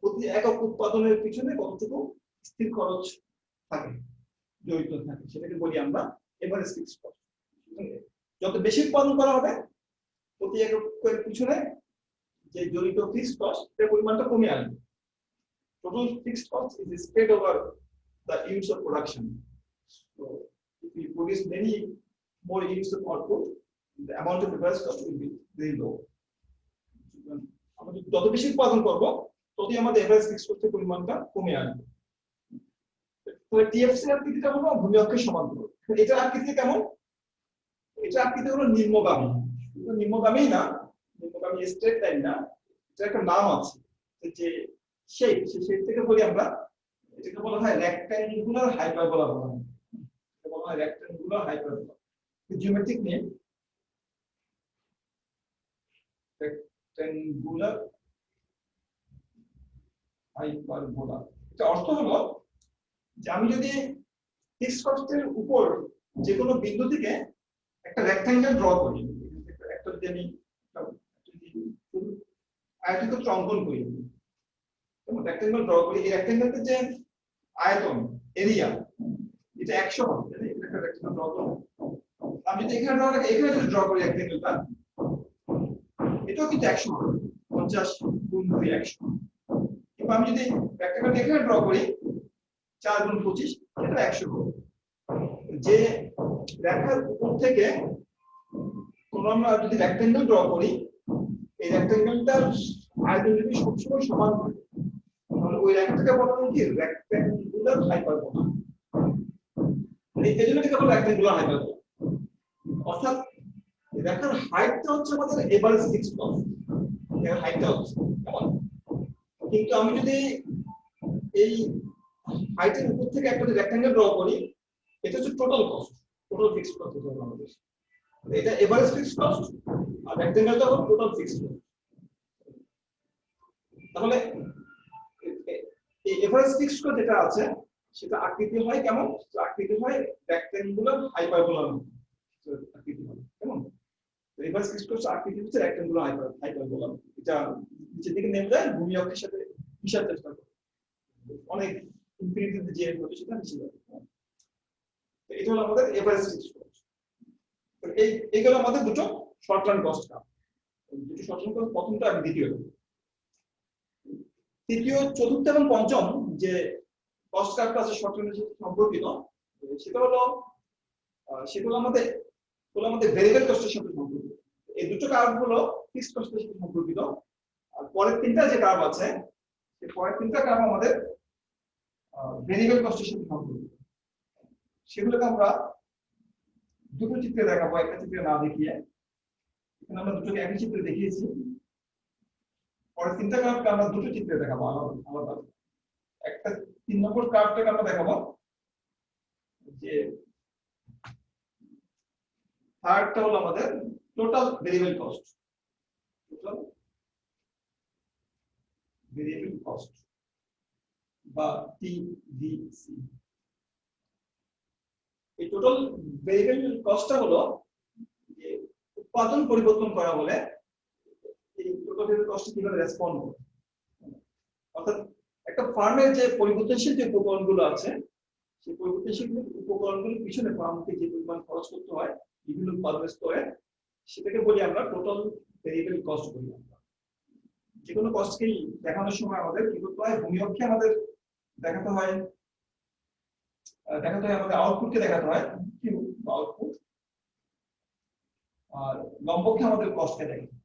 প্রতি একক উৎপাদনের পিছনে কতটুকু স্থির খরচ থাকে, জড়িত থাকে, সেটাকে বলি আমরা এভারেজ ফিক্সড কস্ট। যত বেশি উৎপাদন করা হবে প্রতি এককের পিছনে যে জড়িত ফিক্সড কস্ট এর পরিমাণটা কমে আসবে। Total fixed cost is spread over the units of production. So if we produce many more units of output, the amount of average cost will be very low. আমরা যত বেশি উৎপাদন করব ততই আমাদের এভারেজ ফিক্সড কস্টের পরিমাণটা কমে আসবে। তাহলে টিএফসি এর আকৃতিটা হলো ভূমি অক্ষের সমান্তরাল। এটা আকৃতি কেমন? এটা আকৃতি হলো নিম্নগামী। শুধু নিম্নগামী না, নিম্নগামী স্ট্রেট লাইন না, এটা একটা নাম আছে যে শেপ, সেই শেপ থেকে বলি আমরা, এটাকে বলা হয় রেক্ট্যাঙ্গুলার হাইপারবোলা বলা হয়। এটা বলা হয় rectangular hyperbola. Geometric name rectangular hyperbola. এটা অর্থ হলো যে আমি যদি ফিক্সড কস্টের উপর যে কোনো বিন্দু থেকে একটা রেক্ট্যাঙ্গেল ড্র করি, একটা যদি আমি আয়তক্ষেত্র অঙ্কন করি, রেক্ট্যাঙ্গেল ড্র করি, এই রেক্ট্যাঙ্গেলতে যে আয়তন এরিয়া এটা 100 হবে, তাই না? এটা একটা রেক্ট্যাঙ্গেল ড্র করব। আমি যদি এখানে ড্র করি রেক্ট্যাঙ্গেলটা, এটাও কিন্তু 100 হবে, 50 গুণ 2 100। কিংবা আমি যদি রেক্ট্যাঙ্গেলটা এখানে ড্র করি 4 গুণ 25, এটা 100 হবে। যে রেখার উপর থেকে কোন আমরা যদি রেক্ট্যাঙ্গেল ড্র করি, এই রেক্ট্যাঙ্গেলটার আয়তন যদি সবসময় সমান থাকে, তাহলে ওই রেখাটাকে বলা হয় কি রেক্ট্যাঙ্গুলার হাইপারবোলা। এই জন্য এটাকে বলা রেক্ট্যাঙ্গুলার হাইপারবোলা। অর্থাৎ রেখার হাইটটা হচ্ছে আমাদের এভারেজ ফিক্সড কস্ট, এর হাইটটা হচ্ছে কেমন। কিন্তু আমি যদি এই হাইটের উপর থেকে একটা রেক্ট্যাঙ্গেল ড্র করি, এটা হচ্ছে total cost, total fixed cost হচ্ছে আমাদের। এটা এভারেজ ফিক্সড কস্ট আর রেক্ট্যাঙ্গেলটা হলো টোটাল ফিক্সড কস্ট। তাহলে এই এভারেজ ফিক্সড কস্ট যেটা আছে সেটা আকৃতি হয় কেমন? আকৃতি হয় রেক্ট্যাঙ্গুলার হাইপারবোলার আকৃতি হয় কেমন। এভারেজ ফিক্সড কস্ট আকৃতি হচ্ছে রেক্ট্যাঙ্গুলার হাইপারবোলা। এটা নিচের দিকে নেমে যায়, ভূমি অক্ষের সাথে মিশার চেষ্টা করে, অনেক ইনফিনিটিতে যে হচ্ছে সেটা মিশে যাবে। এটা হলো আমাদের এভারেজ ফিক্সড কস্ট। এইগুলো আমাদের দুটো শর্ট টার্ম কস্ট কাপ। দুটো শর্ট টার্ম কস্ট, প্রথমটা আর দ্বিতীয়টা। তৃতীয়, চতুর্থ এবং পঞ্চম যে কস্ট কার্ভটা আছে শর্ট টার্মের সাথে সম্পর্কিত, সেগুলো আমাদের ভেরিয়েবল কস্টের সাথে সম্পর্কিত। এই দুটো কার্ভ হলো ফিক্সড কস্টের সাথে সম্পর্কিত। আর পরের তিনটা যে কার্ভ আছে, সেই পরের তিনটা কার্ভ আমাদের ভেরিয়েবল কস্টের সাথে সম্পর্কিত। সেগুলোকে আমরা দুটো চিত্রে দেখাবো, একটা চিত্রে না দেখিয়ে। এখানে আমরা দুটোকে একই চিত্রে দেখিয়েছি। পরের তিনটা কার্ভকে আমরা দুটো চিত্রে দেখাবো আলাদা। একটা 3 নম্বর কার্ভটাকে আমরা দেখাবো যে থার্ডটা হলো আমাদের total variable cost, total variable cost বা টিভিসি। এই টোটাল ভেরিয়েবল কস্টটা হলো যে উৎপাদন পরিবর্তন করা হলে এই টোটাল ভেরিয়েবল কস্ট কিভাবে রেসপন্ড করে। অর্থাৎ একটা ফার্মের যে পরিবর্তনশীল যে উপকরণগুলো আছে, সেই পরিবর্তনশীল উপকরণগুলোর পিছনে ফার্মকে যে পরিমাণ খরচ করতে হয় বিভিন্ন উৎপাদনের স্তরে, সেটাকে বলি আমরা টোটাল ভেরিয়েবল কস্ট বলি। আমরা যে কোনো কস্টকেই দেখানোর সময় আমাদের কি করতে হয়, ভূমি অক্ষে আমাদের দেখাতে হয় আমাদের আউটপুটকে দেখাতে হয় কিউ আউটপুট, আর লম্বকে আমাদের কস্টকে দেখাতে হয়।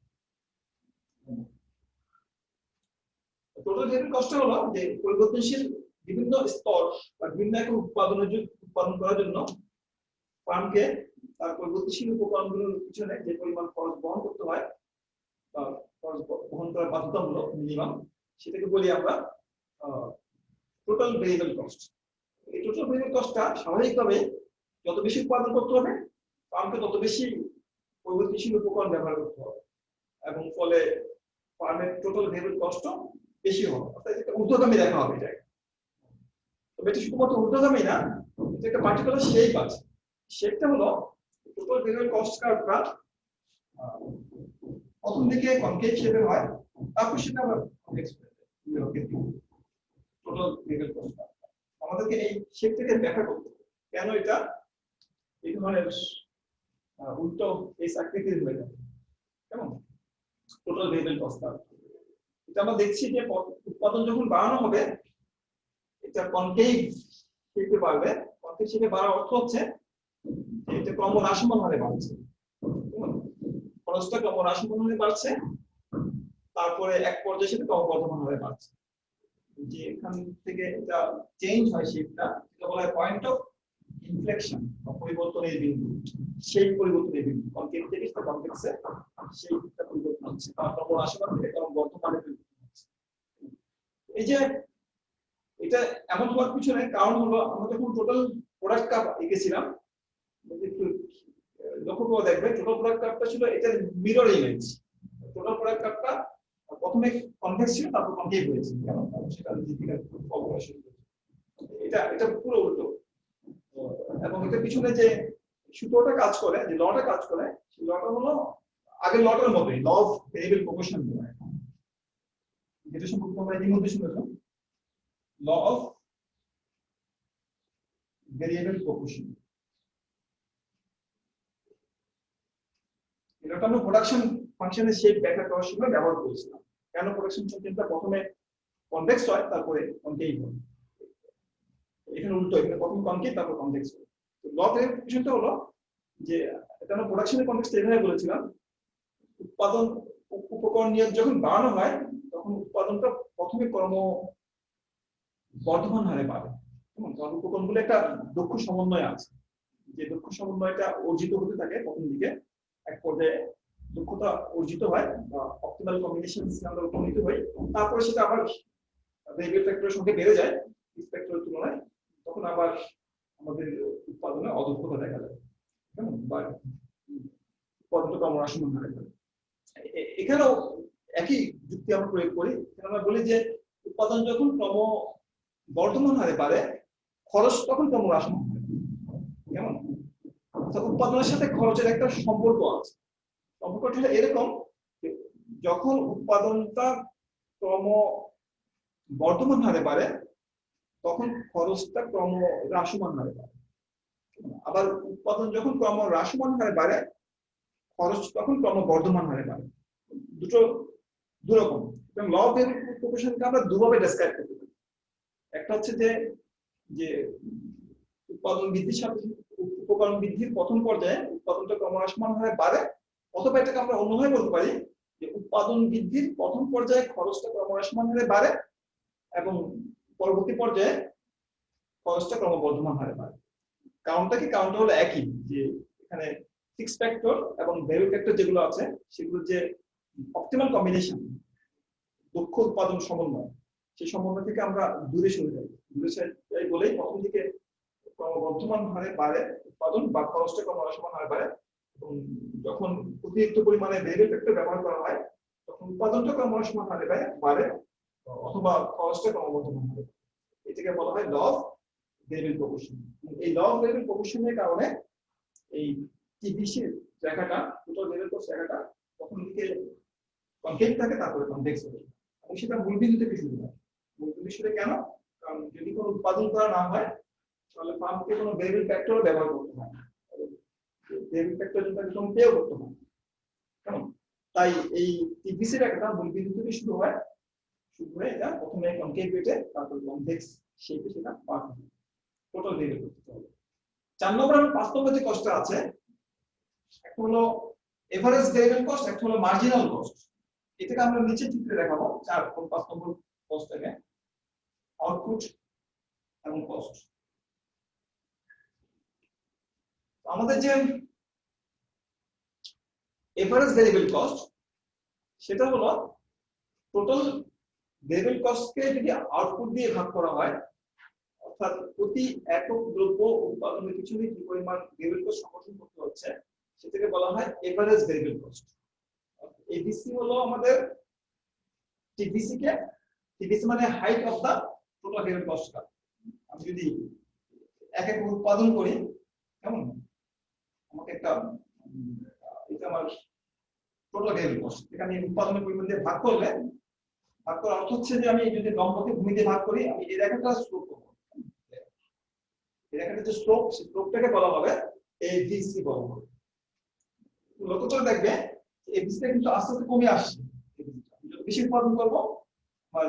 টোটাল ভেরিয়েবল কস্ট হলো যে পরিবর্তনশীল বিভিন্ন স্তর বা বিভিন্ন একক উৎপাদন করার জন্য ফার্মকে তার পরিবর্তনশীল উপকরণগুলোর পিছনে যে পরিমাণ খরচ বহন করতে হয় বা খরচ বহন করার বাধ্যতামূলক মিনিমাম, সেটাকে বলি আমরা টোটাল ভেরিয়েবল কস্ট। এই টোটাল ভেরিয়েবল কস্টটা স্বাভাবিকভাবে যত বেশি উৎপাদন করতে হবে ফার্মকে তত বেশি পরিবর্তনশীল উপকরণ ব্যবহার করতে হবে, এবং ফলে ফার্মের টোটাল ভেরিয়েবল কস্ট বেশি হবে। অর্থাৎ এটা ঊর্ধ্বগামী দেখা হবে। এটা তবে এটা শুধুমাত্র ঊর্ধ্বগামী না, এটা একটা পার্টিকুলার শেপ আছে। শেপটা হলো টোটাল ভেরিয়েবল কস্ট কার্ভটা প্রথম দিকে কনকেভ শেপের হয়, তারপর সেটা আবার টোটাল ভেরিয়েবল কস্ট। আমাদেরকে এই শেপটাকে ব্যাখ্যা করতে হবে কেন এটা এই ধরনের উল্টো এই আকৃতির হয়ে যাবে। কেমন টোটাল ভেরিয়েবল কস্ট, এটা আমরা দেখছি যে উৎপাদন যখন বাড়ানো হবে এটা কনকেভ শেপে বাড়বে। কনকেভ শেপে বাড়ার অর্থ হচ্ছে যে এটা ক্রমহ্রাসমান হারে বাড়ছে, খরচটা ক্রমহ্রাসমান হারে বাড়ছে, তারপরে এক পর্যায়ে সেটা ক্রমবর্ধমান হারে বাড়ছে। যে এখান থেকে এটা চেঞ্জ হয় শেপটা, যেটা বলা হয় পয়েন্ট অফ ইনফ্লেকশন বা পরিবর্তনের বিন্দু, সেই পরিবর্তনের বিন্দু কনকেভ থেকে কনভেক্সে সেইটা পরিবর্তন হচ্ছে, তার ক্রমহ্রাসমান থেকে ক্রমবর্ধমানে পরিবর্তন হচ্ছে। এই যে এটা এমন হওয়ার পিছনে কারণ হলো আমরা যখন টোটাল প্রোডাক্ট কাপ এঁকেছিলাম, একটু লক্ষ্য করে দেখবে টোটাল প্রোডাক্ট কাপটা ছিল এটার মিরর ইমেজ। টোটাল প্রোডাক্ট কাপটা প্রথমে কনভেক্স ছিল, তারপর কনকেভ হয়েছে, কারণ সেটা জিপিকার অপারেশন। এটা এটা পুরো উল্টো। এবং এটা পিছনে যে সূত্রটা কাজ করে, যে লটা কাজ করে, সেই লটা হলো আগের লটার মতোই, ল অফ ভেরিয়েবল প্রপোর্শন, যেটা সম্পর্কে আমরা এর মধ্যে শুনেছো, ল অফ ভেরিয়েবল প্রপোর্শন। এটা আমরা প্রোডাকশন ফাংশনের শেপ ব্যাখ্যা করার সময় ব্যবহার করেছিলাম। কেন প্রোডাকশন ফাংশনটা প্রথমে কনভেক্স হয় তারপরে কনকেভ হয়, এখানে উল্টো, এখানে প্রথম কনকেভ তারপর কনভেক্স হয়। তো ল অফ ভেরিয়েবল প্রপোর্শনটা হলো যে এটা আমরা প্রোডাকশনের কনটেক্সটে এভাবে বলেছিলাম, উৎপাদন উপকরণ নিয়োগ যখন বাড়ানো হয় তখন উৎপাদনটা প্রথমে বর্ধমান হারে বাড়ে। কারণ উপকরণগুলো একটা দক্ষ সমন্বয় আছে, যে দক্ষ সমন্বয়টা অর্জিত হতে থাকে প্রথম দিকে, এক পর্যায়ে দক্ষতা অর্জিত হয় বা অপটিমাল কম্বিনেশন আমরা উপনীত হই, তারপরে সেটা আবার ভেরিয়েবল ফ্যাক্টরের সংখ্যা বেড়ে যায় এক্স ফ্যাক্টরের তুলনায়, তখন আবার আমাদের উৎপাদনে অদক্ষতা দেখা যায়, কেমন বা উৎপাদনটা ক্রমহ্রাসমান হারে বাড়ে। এখানেও একই যুক্তি আমরা প্রয়োগ করি। এখানে আমরা বলি যে উৎপাদন যখন ক্রমবর্ধমান হারে বাড়ে, খরচ তখন ক্রমহ্রাসমান হয়। কেমন উৎপাদনের সাথে খরচের একটা সম্পর্ক আছে। সম্পর্কটা এরকম, যখন উৎপাদনটা ক্রমবর্ধমান হারে বাড়ে তখন খরচটা ক্রমহ্রাসমান হারে বাড়ে। আবার উৎপাদন যখন ক্রমহ্রাসমান হারে বাড়ে, খরচ তখন ক্রমবর্ধমান হারে বাড়ে। দুটো দুরকম। এবং ল অফ ভেরিয়েবল প্রপোর্শনকে আমরা দুভাবে ডেসক্রাইব করতে পারি। একটা হচ্ছে যে উৎপাদন বৃদ্ধির সাথে উপকরণ বৃদ্ধির প্রথম পর্যায়ে উৎপাদনটা ক্রমহ্রাসমান হারে বাড়ে, অথবা এটাকে আমরা অন্যভাবে বলতে পারি যে উৎপাদন বৃদ্ধির প্রথম পর্যায়ে খরচটা ক্রমহ্রাসমান হারে বাড়ে এবং পরবর্তী পর্যায়ে খরচটা ক্রমবর্ধমান হারে বাড়ে। কারণটা হলো একই, যে এখানে ফিক্সড ফ্যাক্টর এবং ভ্যালু ফ্যাক্টর যেগুলো আছে সেগুলো যে অপটিমাল কম্বিনেশন, দক্ষ উৎপাদন সমন্বয়, সেই সমন্বয় থেকে আমরা দূরে সরে যাই বলেই প্রথম দিকে ক্রমবর্ধমান হারে বাড়ে উৎপাদন বা খরচটা ক্রমহ্রাসমান হারে বাড়ে, এবং যখন অতিরিক্ত পরিমাণে ভ্যালু ফ্যাক্টর ব্যবহার করা হয় তখন উৎপাদনটা ক্রমহ্রাসমান হারে বাড়ে অথবা খরচটা ক্রমবর্ধমান হারে। এটাকে বলা হয় ল অফ ভেরিয়েবল প্রপোর্শন। এই ল অফ ভেরিয়েবল প্রপোর্শনের কারণে এই টিভিসির রেখাটা, টোটাল ভেরিয়েবল কস্ট রেখাটা প্রথম দিকে কনকেভ থাকে, তারপরে কনভেক্স হবে, এবং সেটা মূলবিন্দু থেকে শুরু হয়। মূলবিন্দু শুরু কেন? কারণ যদি কোনো উৎপাদন করা না হয় তাহলে ফার্মকে কোনো ভেরিয়েবল ফ্যাক্টর ব্যবহার করতে হয় না, ভেরিয়েবল ফ্যাক্টর যদি কোনো পেও করতে হয়। কেমন তাই এই টিভিসি রেখাটা মূলবিন্দু থেকে শুরু হয়ে এটা প্রথমে কনকেভ হয়ে তারপর কনভেক্স শেপে সেটা পার হয়, টোটাল ভেরিয়েবল করতে হবে। 4 নম্বর আর 5 নম্বর যে কস্টটা আছে, একটা হলো এভারেজ ভেরিয়েবল কস্ট, একটা হলো মার্জিনাল কস্ট। এটাকে আমরা নিচে চিত্রে দেখাবো 4 এবং 5 নম্বর কস্টটাকে, আউটপুট এবং কস্ট। আমাদের যে এভারেজ ভেরিয়েবল কস্ট সেটা হলো টোটাল ভেরিয়েবল কস্টকে যদি আউটপুট দিয়ে ভাগ করা হয়, অর্থাৎ প্রতি একক দ্রব্য উৎপাদনের পিছনে কি পরিমাণ ভেরিয়েবল কস্ট সমর্থন করতে হচ্ছে সেটাকে বলা হয় এভারেজ ভেরিয়েবল কস্ট। এবিসি হলো আমাদের টিবিসি মানে height of the total variable cost. আমি যদি এক উৎপাদন করি, কেমন আমাকে একটা এটা আমার টোটাল ভেরিয়েবল কস্ট। এখানে উৎপাদনের পরিমাণ দিয়ে ভাগ করলে, ভাগ করার অর্থ হচ্ছে যে আমি যদি লম্বকে ভূমি দিয়ে ভাগ করি, আমি এই রেখাটা স্লোপ পাবো। এই রেখাটা যে স্লোপ, সেই স্লোপটাকে বলা হবে এবিসি বলা হবে। লক্ষ্য করে দেখবে এবিসিটা কিন্তু আস্তে আস্তে কমে আসছে। যত বেশি উৎপাদন করবো, আমার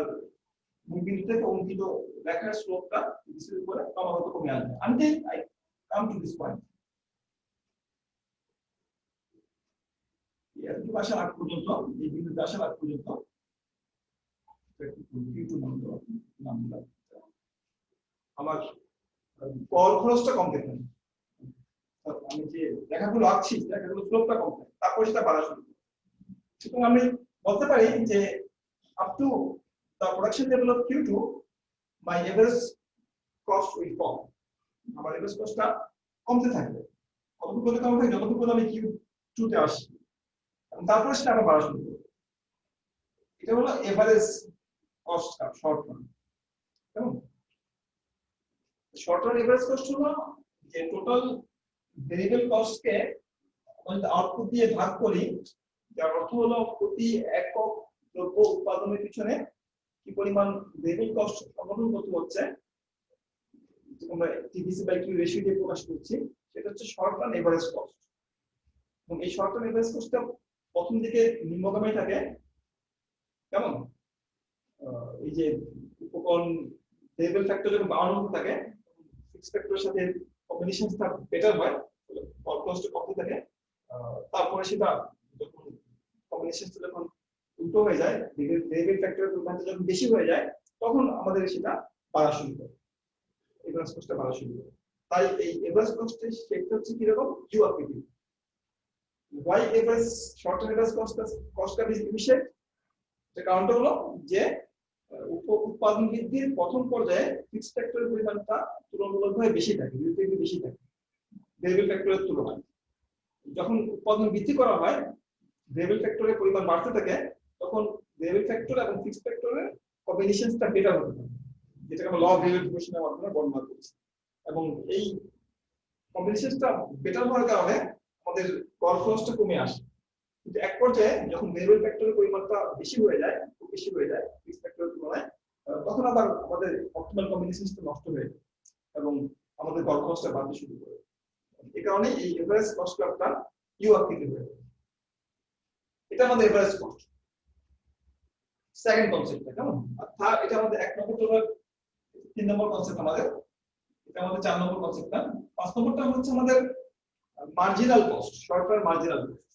বিন্দু থেকে অঙ্কিত রেখার স্লোপটা এবিসির উপরে ক্রমাগত কমে আসবে। Until I come to this point. এই আসার আগ পর্যন্ত, এই বিন্দুতে আসার আগ পর্যন্ত আমার গড় খরচটা কম দেখবেন। আমি যে রেখাগুলো আঁকছি, রেখাগুলো স্লোপটা কম থাকে, তারপর সেটা বাড়া শুরু করে। সুতরাং আমি বলতে পারি যে up to the production level of Q2 my average cost will fall. আমার এভারেজ কস্টটা কমতে থাকবে। কতটুকু কমতে থাকবে? যতটুকু আমি Q2 তে আসি, এবং তারপরে সেটা আবার বাড়া শুরু করবে। এটা হলো average cost curve, short term. কেমন? শর্ট টার্ম এভারেজ কস্ট হলো যে টোটাল ভেরিয়েবল কস্টকে আমরা আউটপুট দিয়ে ভাগ করি, যার অর্থ হলো প্রতি একক দ্রব্য উৎপাদনের পিছনে কি পরিমাণ ভেরিয়েবল কস্ট সংগঠন করতে হচ্ছে, আমরা টিভিসি বাই কিউ রেশিও দিয়ে প্রকাশ করছি। সেটা হচ্ছে শর্ট টার্ম এভারেজ কস্ট। এবং এই শর্ট টার্ম এভারেজ কস্টটা প্রথম দিকে নিম্নগামী থাকে। কেমন? এই যে উপকরণ ভেরিয়েবল ফ্যাক্টর যখন বাড়ানো থাকে, ফিক্সড ফ্যাক্টরের সাথে কম্বিনেশনটা বেটার হয়, কস্ট কমতে থাকে। তারপরে সেটা যখন কম্বিনেশনটা যখন উল্টো হয়ে যায়, ভেরিয়েবল ফ্যাক্টরের পরিমাণটা যখন বেশি হয়ে যায়, তখন আমাদের সেটা বাড়া শুরু করে, এভারেজ কস্টটা বাড়া শুরু করে। তাই এই এভারেজ কস্টের শেপটা হচ্ছে কি রকম? ইউ আকৃতি। why average short term average কস্টটা বেশি? এর কারণটা হলো যে উৎপাদন বৃদ্ধির প্রথম পর্যায়ে ফিক্সড ফ্যাক্টরের পরিমাণটা তুলনামূলকভাবে বেশি থাকে, রিলেটিভলি বেশি থাকে ভেরিয়েবল ফ্যাক্টরের তুলনায়। যখন উৎপাদন বৃদ্ধি করা হয়, ভেরিয়েবল ফ্যাক্টরের পরিমাণ বাড়তে থাকে, তখন ভেরিয়েবল ফ্যাক্টর এবং ফিক্সড ফ্যাক্টরের কম্বিনেশনটা বেটার হতে থাকে, যেটাকে আমরা ল অফ ভেরিয়েবল ডিভিশনের মাধ্যমে বর্ণনা করছি। এবং এই কম্বিনেশনটা বেটার হওয়ার কারণে আমাদের গড় খরচটা কমে আসে। কিন্তু এক পর্যায়ে যখন ভেরিয়েবল ফ্যাক্টরের পরিমাণটা বেশি হয়ে যায়, খুব বেশি হয়ে যায় ফিক্সড ফ্যাক্টরের তুলনায়, তখন আবার আমাদের অপটিমাল কম্বিনেশনটা নষ্ট হয়ে যায় এবং আমাদের গড় খরচটা বাড়তে শুরু করে। এই কারণে এই এভারেজ কস্ট কার্ভটা ইউ আকৃতি হয়ে যায়। এটা আমাদের এভারেজ কস্ট। সেকেন্ড কনসেপ্টটা কেমন? আর এটা আমাদের 1 নম্বর টলার, 3 নম্বর কনসেপ্ট আমাদের, এটা আমাদের 4 নম্বর কনসেপ্টটা। 5 নম্বরটা হচ্ছে আমাদের marginal cost, short term marginal cost.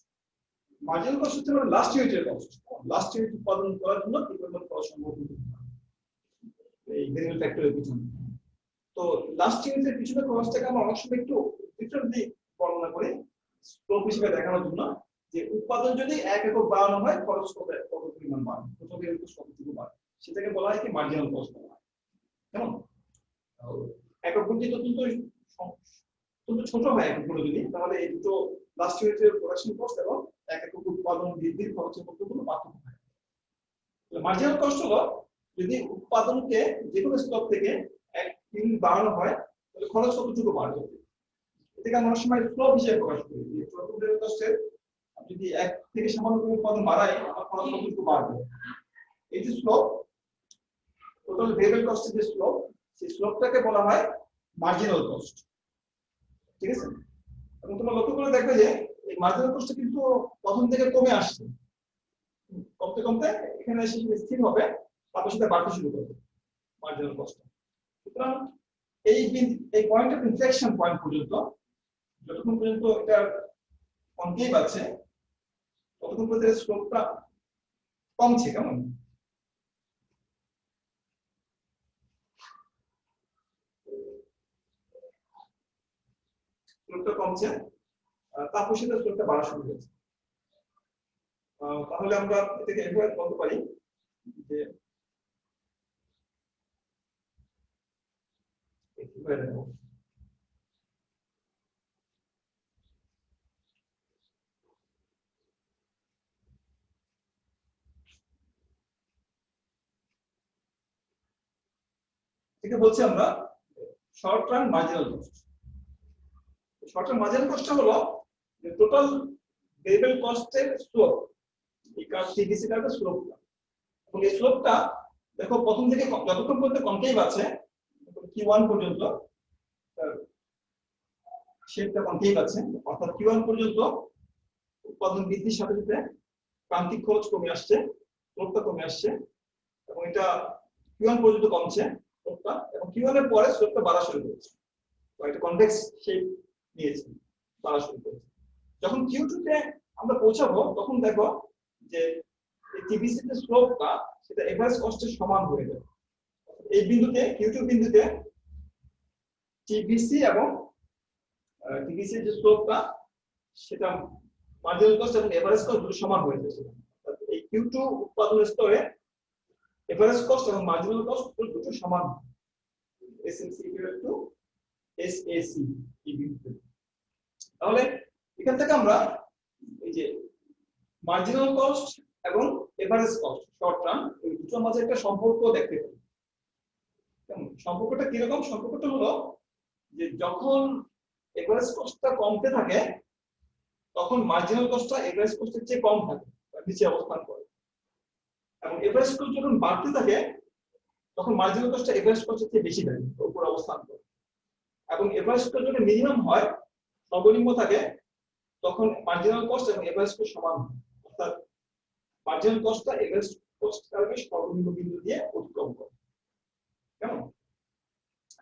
Marginal cost হচ্ছে আমাদের লাস্ট ইউনিটের কস্ট। লাস্ট ইউনিট উৎপাদন করার জন্য কি পরিমাণ খরচ সম্ভব এই ভেরিয়েবল ফ্যাক্টরের পিছনে। তো লাস্ট ইউনিটের পিছনে খরচটাকে আমরা অনেক সময় একটু ডিফারেন্টলি বর্ণনা করি, স্লোপ হিসেবে দেখানোর জন্য, যে উৎপাদন যদি 1 একক বাড়ানো হয়, খরচ কত পরিমাণ বাড়ে, প্রথম ইউনিট কতটুকু বাড়ে, সেটাকে বলা হয় কি মার্জিনাল কস্ট বলা হয়। কেমন? একক যদি অত্যন্ত ছোট হয় এককগুলো যদি, তাহলে এই দুটো লাস্ট ইউনিটের প্রোডাকশন কস্ট এবং 1 একক উৎপাদন বৃদ্ধির খরচের মধ্যে কোনো পার্থক্য হয়। মার্জিনাল কস্ট হলো যদি উৎপাদনকে যে কোনো স্তর থেকে 1 ইউনিট বাড়ানো হয়, তাহলে খরচ কতটুকু বাড়বে। এটাকে আমরা অনেক সময় স্লোপ হিসেবে প্রকাশ করি, যে টোটাল কস্টের যদি 1 থেকে সামান্য উৎপাদন বাড়াই, আমার খরচ কতটুকু বাড়বে। এই যে স্লোপ, টোটাল ভেরিয়েবল কস্টের যে স্লোপ, সেই স্লোপটাকে বলা হয় মার্জিনাল কস্ট। ঠিক আছে? এবং তোমরা লক্ষ্য করে দেখবে যে এই মার্জিনাল কস্ট কিন্তু প্রথম থেকে কমে আসছে, কমতে কমতে এখানে এসে স্থির হবে, তারপর সেটা বাড়তে শুরু করবে মার্জিনাল কস্ট। সুতরাং এই পয়েন্ট অফ ইনফ্লেকশন পয়েন্ট পর্যন্ত, যতক্ষণ পর্যন্ত এটা কনকেভ আছে, ততক্ষণ পর্যন্ত স্লোপটা কমছে। কেমন? স্লোপটা কমছে, তারপর সেটা স্লোপটা বাড়া শুরু হয়েছে। তাহলে আমরা এটাকে এভাবে বলতে পারি যে এটা বলছি আমরা short term marginal cost. Short term marginal cost হলো যে টোটাল ভেরিয়েবল কস্টের স্লোপ, এই কার্ভ টিবিসি কার্ভের স্লোপটা, এবং এই স্লোপটা দেখো প্রথম থেকে যতক্ষণ পর্যন্ত কনকেভ আছে Q1 পর্যন্ত শেপটা কনকেভ আছে, অর্থাৎ Q1 পর্যন্ত উৎপাদন বৃদ্ধির সাথে সাথে প্রান্তিক খরচ কমে আসছে, স্লোপটা কমে আসছে, এবং এটা Q1 পর্যন্ত কমছে স্লোপটা, এবং Q1 এর পরে স্লোপটা বাড়া শুরু করেছে, তো এটা কনভেক্স শেপ নিয়েছে, বাড়া শুরু করেছে। যখন Q2 তে আমরা পৌঁছাবো তখন দেখো যে এই টিবিসি এর স্লোপটা সেটা এভারেজ কস্টের সমান হয়ে যাবে। এই বিন্দুতে Q2 বিন্দুতে টিবিসি এবং টিবিসি এর যে স্লোপটা সেটা মার্জিনাল কস্ট এবং এভারেজ কস্ট দুটো সমান হয়ে যাচ্ছে। এই Q2 উৎপাদনের স্তরে এভারেজ কস্ট এবং মার্জিনাল কস্ট দুটো সমান, SMC টু SAC এই বিন্দুতে। তাহলে এখান থেকে আমরা এই যে মার্জিনাল কস্ট এবং এভারেজ কস্ট শর্ট টার্ম এই দুটোর মাঝে একটা সম্পর্ক দেখতে পাই। সম্পর্কটা কিরকম? সম্পর্কটা হলো যে যখন এভারেজ কস্টটা কমতে থাকে তখন মার্জিনাল কস্টটা এভারেজ কস্টের চেয়ে কম থাকে, নিচে অবস্থান করে, এবং এভারেজ কস্ট যখন বাড়তে থাকে তখন মার্জিনাল কস্টটা এভারেজ কস্টের চেয়ে বেশি থাকে, উপরে অবস্থান করে, এবং এভারেজ কস্ট যদি মিনিমাম হয় সর্বনিম্ন থাকে তখন মার্জিনাল কস্ট এবং এভারেজ কস্ট সমান হয়, অর্থাৎ মার্জিনাল কস্টটা এভারেজ কস্ট কার্ভের সর্বনিম্ন বিন্দু দিয়ে অতিক্রম করে। কেমন?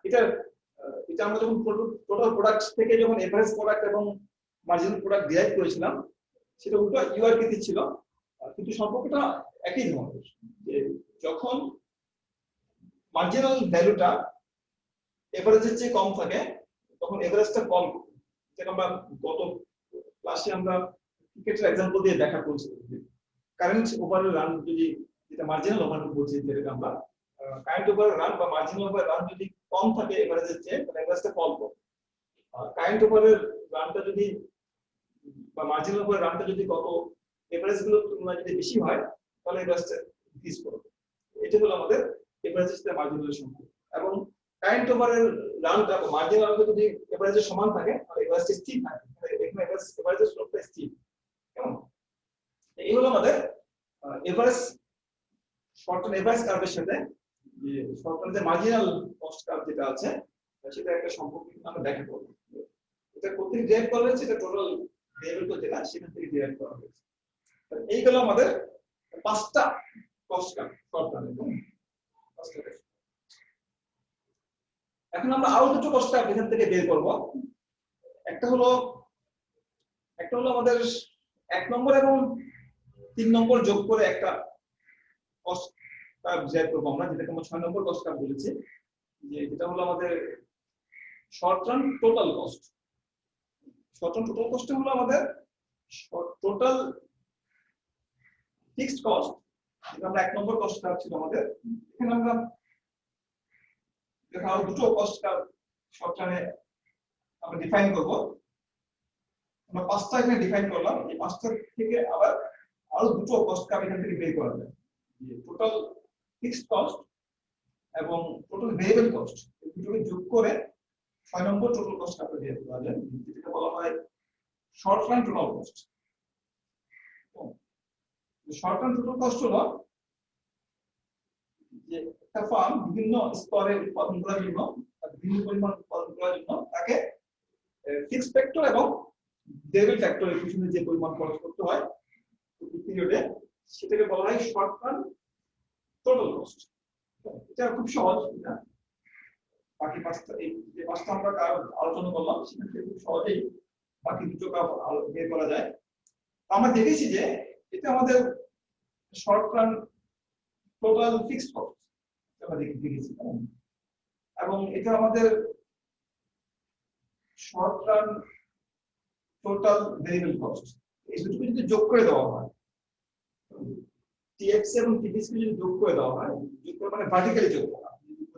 এটা আমরা যখন টোটাল প্রোডাক্ট থেকে যখন এভারেজ প্রোডাক্ট এবং মার্জিনাল প্রোডাক্ট ডিরাইভ করেছিলাম সেটা উল্টো ইউ আকৃতি ছিল, কিন্তু সম্পর্কটা একই ধরনের, যে যখন মার্জিনাল ভ্যালুটা এভারেজের চেয়ে কম থাকে তখন এভারেজটা কম, যেটা আমরা গত ক্লাসে আমরা ক্রিকেটের एग्जांपल দিয়ে ব্যাখ্যা করেছিলাম। কারেন্ট ওভারের রান যদি, যেটা মার্জিনাল ওভার বলছি, যেটা আমরা কারেন্ট ওভার রান বা মার্জিনাল ওভার রান যদি কম থাকে এভারেজের চেয়ে তাহলে এভারেজটা কম হবে, আর কারেন্ট ওভারের রানটা যদি বা মার্জিনাল ওভার রানটা যদি কত এভারেজ গুলোর তুলনায় যদি বেশি হয় তাহলে এভারেজটা ইনক্রিজ করবে। এটা হলো আমাদের এভারেজের সাথে মার্জিনালের সম্পর্ক। এবং কারেন্ট ওভারের রানটা বা মার্জিনাল রানটা যদি এভারেজের সমান থাকে তাহলে এভারেজটা স্থির থাকে, এখানে এভারেজের স্লোপটা স্থির। কেমন? এই হলো আমাদের এভারেজ শর্ট টার্ম এভারেজ কার্ভের সাথে যে শর্ট টার্ম যে মার্জিনাল কস্ট কার্ভ যেটা আছে সেটা একটা সম্পর্ক আমরা ব্যাখ্যা করব। এটা কোথেকে ডিরাইভ করা হয়েছে? এটা টোটাল ভেরিয়েবল যেটা সেখান থেকে ডিরাইভ করা হয়েছে। এই হলো আমাদের পাঁচটা কস্ট কার্ভ শর্ট টার্ম। এখন আমরা আরো দুটো কস্ট কার্ভ এখান থেকে বের করব। একটা হলো আমাদের 1 নম্বর এবং 3 নম্বর যোগ করে একটা কস্ট কার্ভ ডিরাইভ করব আমরা, যেটাকে আমরা 6 নম্বর কস্ট কার্ভ বলেছি, যে যেটা হলো আমাদের short term total cost. Short term total cost হলো আমাদের টোটাল ফিক্সড কস্ট, এটা আমরা 1 নম্বর কস্ট কার্ভ ছিল আমাদের। এখানে আমরা আরো দুটো কস্ট কার্ভ শর্ট টার্মে আমরা ডিফাইন করব। আমরা পাঁচটা এখানে ডিফাইন করলাম, এই পাঁচটা থেকে আবার আরো দুটো কস্ট কার্ভ এখান থেকে বের করা যায়, যে টোটাল ফিক্সড কস্ট এবং টোটাল ভেরিয়েবল কস্ট, এই দুটোকে যোগ করে 6 নম্বর টোটাল কস্ট কার্ভ বের করা যায়, যেটা বলা হয় short term total cost. Short term total cost হলো যে একটা ফার্ম বিভিন্ন স্তরে উৎপাদন করার জন্য, বিভিন্ন পরিমাণ উৎপাদন করার জন্য তাকে ফিক্সড ফ্যাক্টর এবং ভেরিয়েবল ফ্যাক্টরের পিছনে যে পরিমাণ খরচ করতে হয় প্রতি পিরিয়ডে, সেটাকে বলা হয় শর্ট টার্ম টোটাল কস্ট। এটা খুব সহজ, না? বাকি পাঁচটা, এই যে পাঁচটা আমরা আলোচনা করলাম সেখান থেকে খুব সহজেই বাকি দুটো কাজ বের করা যায়। আমরা দেখেছি যে এটা আমাদের short term total fixed cost আমরা দেখেছি, এবং এটা আমাদের short term total variable cost. এই দুটোকে যদি যোগ করে দেওয়া হয়, টিএক্স এবং টিপিসি যদি যোগ করে দেওয়া হয়, যোগ করে মানে ভার্টিক্যালি যোগ করা,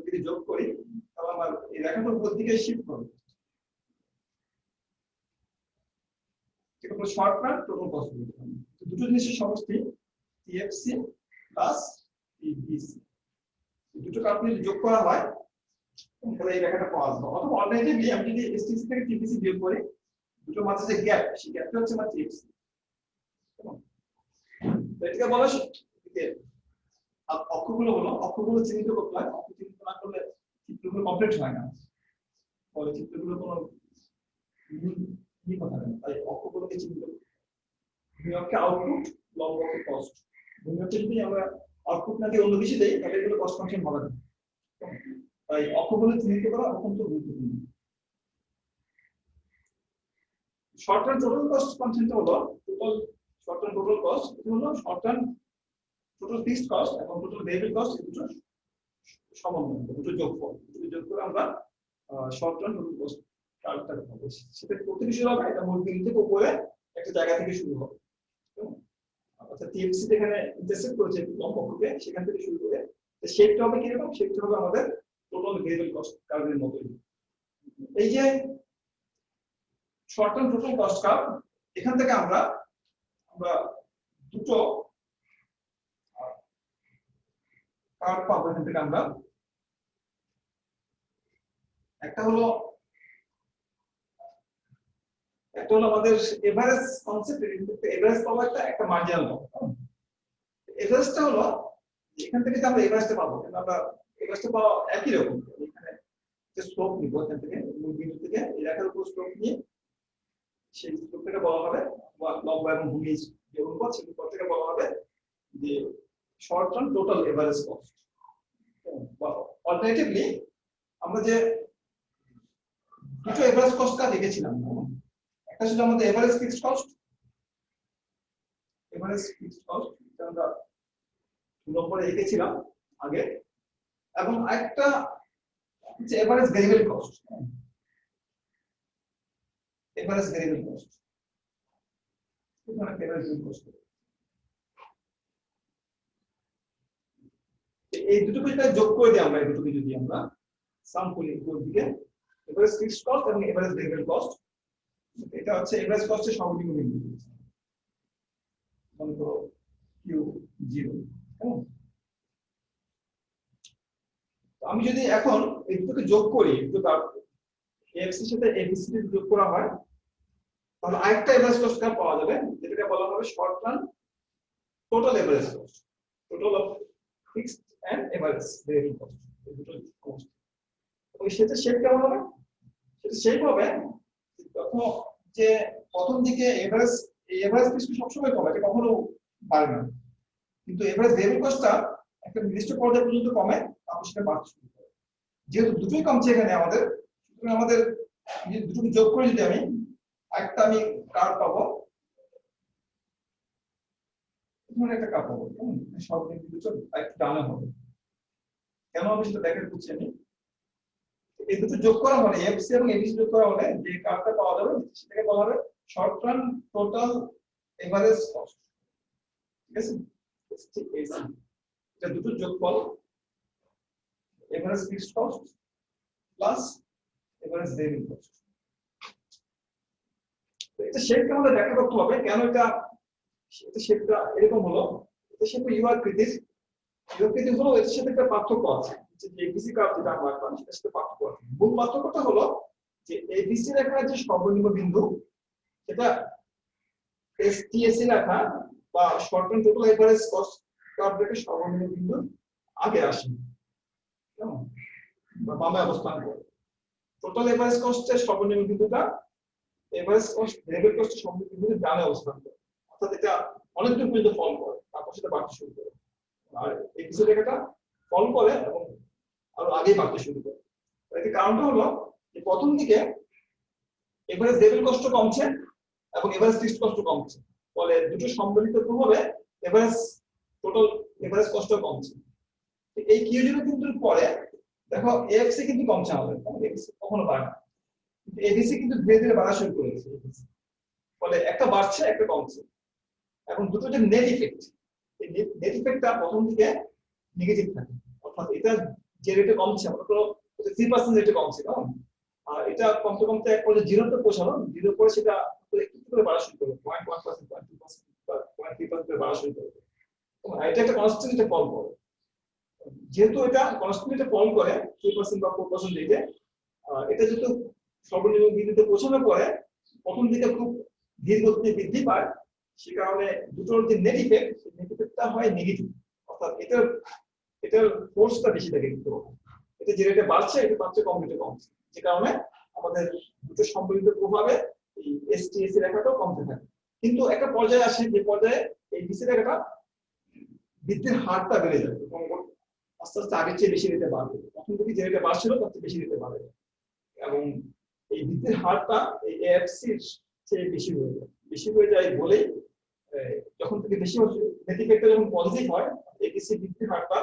যদি যোগ করি তাহলে আমার এই রেখাটার উপর দিকে শিফট হবে, ঠিক আছে? শর্ট টার্ম টোটাল কস্ট, দুটো জিনিসের সমষ্টি টিএফসি প্লাস টিবিসি, দুটো কার্ভ যদি যোগ করা হয় তাহলে এই রেখাটা পাওয়া যাবে। অথবা অল্টারনেটিভলি আমি যদি এসটিসি থেকে টিপিসি বিয়োগ করি, দুটোর মাঝে যে গ্যাপ, সেই গ্যাপটা হচ্ছে আমার টিএফসি। এটাকে বলা হয় অক্ষগুলো চিহ্নিত করতে হয়, অক্ষ চিহ্নিত না করলে চিত্রগুলো কমপ্লিট হয় না, ফলে চিত্রগুলো কোনো কথা নেই। তাই অক্ষগুলোকে চিহ্নিত ভূমিঅক্ষে আউটপুট, লম্বকে কস্ট। ভূমিঅক্ষে যদি আমরা আউটপুট না দিয়ে অন্য কিছু দেই তাহলে এগুলো কস্ট ফাংশন হবে না। তাই অক্ষগুলো চিহ্নিত করা অত্যন্ত গুরুত্বপূর্ণ। শর্ট টার্ম টোটাল কস্ট ফাংশনটা হলো শর্ট টার্ম টোটাল কস্ট, এটা হলো short term total fixed cost এবং টোটাল ভেরিয়েবল কস্ট, এই দুটো সমন্বয়, দুটো যোগফল, দুটো যোগ করে আমরা শর্ট টার্ম টোটাল কস্ট কার্ভটা পাবো। সেটা করতে কি শুরু হবে, এটা মূল বিন্দু থেকে উপরে একটা জায়গা থেকে শুরু হবে। অর্থাৎ টিএফসি এখানে ইন্টারসেক্ট করেছে লম্বকে, সেখান থেকে শুরু করে শেপটা হবে কিরকম, শেপটা হবে আমাদের টোটাল ভেরিয়েবল কস্ট কার্ভের মতোই। এই যে short term total cost curve, এখান থেকে আমরা দুটো কার্ভ পাবো। এখান থেকে আমরা একটা হলো আমাদের এভারেজ কনসেপ্ট, এভারেজ পাবো, একটা মার্জিনাল পাবো। এভারেজটা হলো এখান থেকে আমরা এভারেজটা পাবো, আমরা এভারেজটা পাওয়া একই রকম। এখানে যে স্লোপ নিব, এখান থেকে মূল বিন্দু থেকে এই রেখার উপর স্লোপ নিয়ে সেই স্লোপটাকে বলা হবে লম্ব এবং ভূমি যে অনুপাত, সেই অনুপাতটাকে বলা হবে যে short term total average cost. Alternatively আমরা যে দুটো এভারেজ কস্টটা দেখেছিলাম, একটা ছিল আমাদের এভারেজ ফিক্সড কস্ট, এটা আমরা 2 নম্বরে লিখেছিলাম আগে, এবং একটা হচ্ছে average variable cost. Average variable cost, এই দুটোকে যদি যোগ করে দিই আমরা, এই দুটোকে যদি আমরা সাম করি দিকে, এভারেজ ফিক্সড কস্ট এবং এভারেজ ভেরিয়েবল কস্ট, এটা হচ্ছে এভারেজ কস্টের সর্বনিম্ন বিন্দু, মনে করো Q0। আমি যদি এখন এই দুটোকে যোগ করি, দুটো এফসি এর সাথে এবিসি যোগ করা হয়, তাহলে আরেকটা এভারেজ কস্ট কার্ভ পাওয়া যাবে, যেটাকে বলা হবে short term total average cost, total of fixed and average variable cost, এই দুটো কস্ট। ওই সেটা শেপ কেমন হবে, সেটা শেপ হবে তখন যে প্রথম দিকে এভারেজ ফিক্সড সবসময় কমে, এটা কখনো বাড়বে না, কিন্তু এভারেজ ভেরিয়েবল কস্টটা একটা নির্দিষ্ট পর্যায় পর্যন্ত কমে, তারপর সেটা বাড়তে শুরু করে। যেহেতু দুটোই কমছে এখানে আমাদের, সুতরাং আমাদের দুটোকে যোগ করে যদি আমি একটা কার্ভ পাবো, এখানে একটা কার্ভ পাবো, সব দুটো একটু ডানে হবে। কেন হবে সেটা দেখে বুঝছি আমি। এই দুটো যোগ করা হলে, এফসি এবং এবিসি যোগ করা হলে যে কার্ভটা পাওয়া যাবে সেটাকে বলা হবে short term total average cost. ঠিক আছে, এটা দুটো যোগফল, average fixed cost plus average variable cost. এটা শেপটা আমাদের ব্যাখ্যা করতে হবে, কেন এটা শেপটা এরকম হলো। এটা শেপ ইউআকৃতির, হলো এর সাথে একটা পার্থক্য আছে, যে এবিসি কার্ভ যেটা আমরা আঁকলাম সেটার সাথে পার্থক্য আছে। মূল পার্থক্যটা হলো যে এবিসি রেখার যে সর্বনিম্ন বিন্দু, সেটা এসটিএসি রেখা বা short term total average cost curve রেখার সর্বনিম্ন বিন্দু আগে আসে, কেমন বা বামে অবস্থান করে। টোটাল এভারেজ কস্টের সর্বনিম্ন বিন্দুটা এভারেজ কস্ট ভেরিয়েবল কস্টের সর্বনিম্ন বিন্দু ডানে অবস্থান করে, অর্থাৎ এটা অনেক দূর পর্যন্ত ফল করে, তারপর সেটা বাড়তে শুরু করে। আর এবিসি রেখাটা ফল করে এবং আরো আগেই বাড়তে শুরু করে। এর কারণটা হলো যে প্রথম দিকে এভারেজ ভেরিয়েবল কস্ট কমছে এবং এভারেজ ফিক্সড কস্ট কমছে, ফলে দুটো সম্মিলিত প্রভাবে এভারেজ টোটাল এভারেজ কস্ট কমছে। এই কিউ0 কিন্তু পরে দেখো এফসি কিন্তু কমছে আমাদের, এবিসি কখনো বাড়ে না, কিন্তু এবিসি কিন্তু ধীরে ধীরে বাড়া শুরু করেছে, ফলে একটা বাড়ছে একটা কমছে। এখন দুটো যে নেট ইফেক্ট, এই নেট ইফেক্টটা প্রথম দিকে নেগেটিভ থাকে, অর্থাৎ এটা যে রেটে কমছে, আমরা তো 3% রেটে কমছে, কারণ আর এটা কমতে কমতে এক পর্যায়ে 0 তে পৌঁছানো, 0 পরে সেটা একটু করে বাড়া শুরু করবে, 0.1%, 0.2% বা 0.3% করে বাড়া শুরু করবে। এটা একটা কনস্ট্যান্ট রেটে ফল করে, যেহেতু এটা কনস্ট্যান্ট রেটে ফল করে 3% বা 4% রেটে, এটা যেহেতু সর্বনিম্ন বিন্দুতে পৌঁছানোর পরে প্রথম দিকে খুব ধীর গতিতে বৃদ্ধি পায়, সে কারণে দুটোর যে নেট ইফেক্ট, সেই নেট ইফেক্টটা হয় নেগেটিভ, অর্থাৎ এটার ফোর্সটা বেশি থাকে, কিন্তু এটা যে রেটে বাড়ছে এটা তার চেয়ে কম রেটে কমছে, যে কারণে আমাদের দুটো সম্মিলিত প্রভাবে এই এসটিএস এর রেখাটাও কমতে থাকে। কিন্তু একটা পর্যায়ে আসে যে পর্যায়ে এই বিসি রেখাটা বৃদ্ধির হারটা বেড়ে যাবে এবং আস্তে আস্তে আগের চেয়ে বেশি রেটে বাড়বে। তখন থেকে যে রেটে বাড়ছিল তার চেয়ে বেশি রেটে বাড়বে, এবং এই বৃদ্ধির হারটা এই এএফসির চেয়ে বেশি হয়ে যায় বলেই যখন থেকে বেশি হচ্ছে নেট ইফেক্টটা যখন পজিটিভ হয়, এবিসি বৃদ্ধির হারটা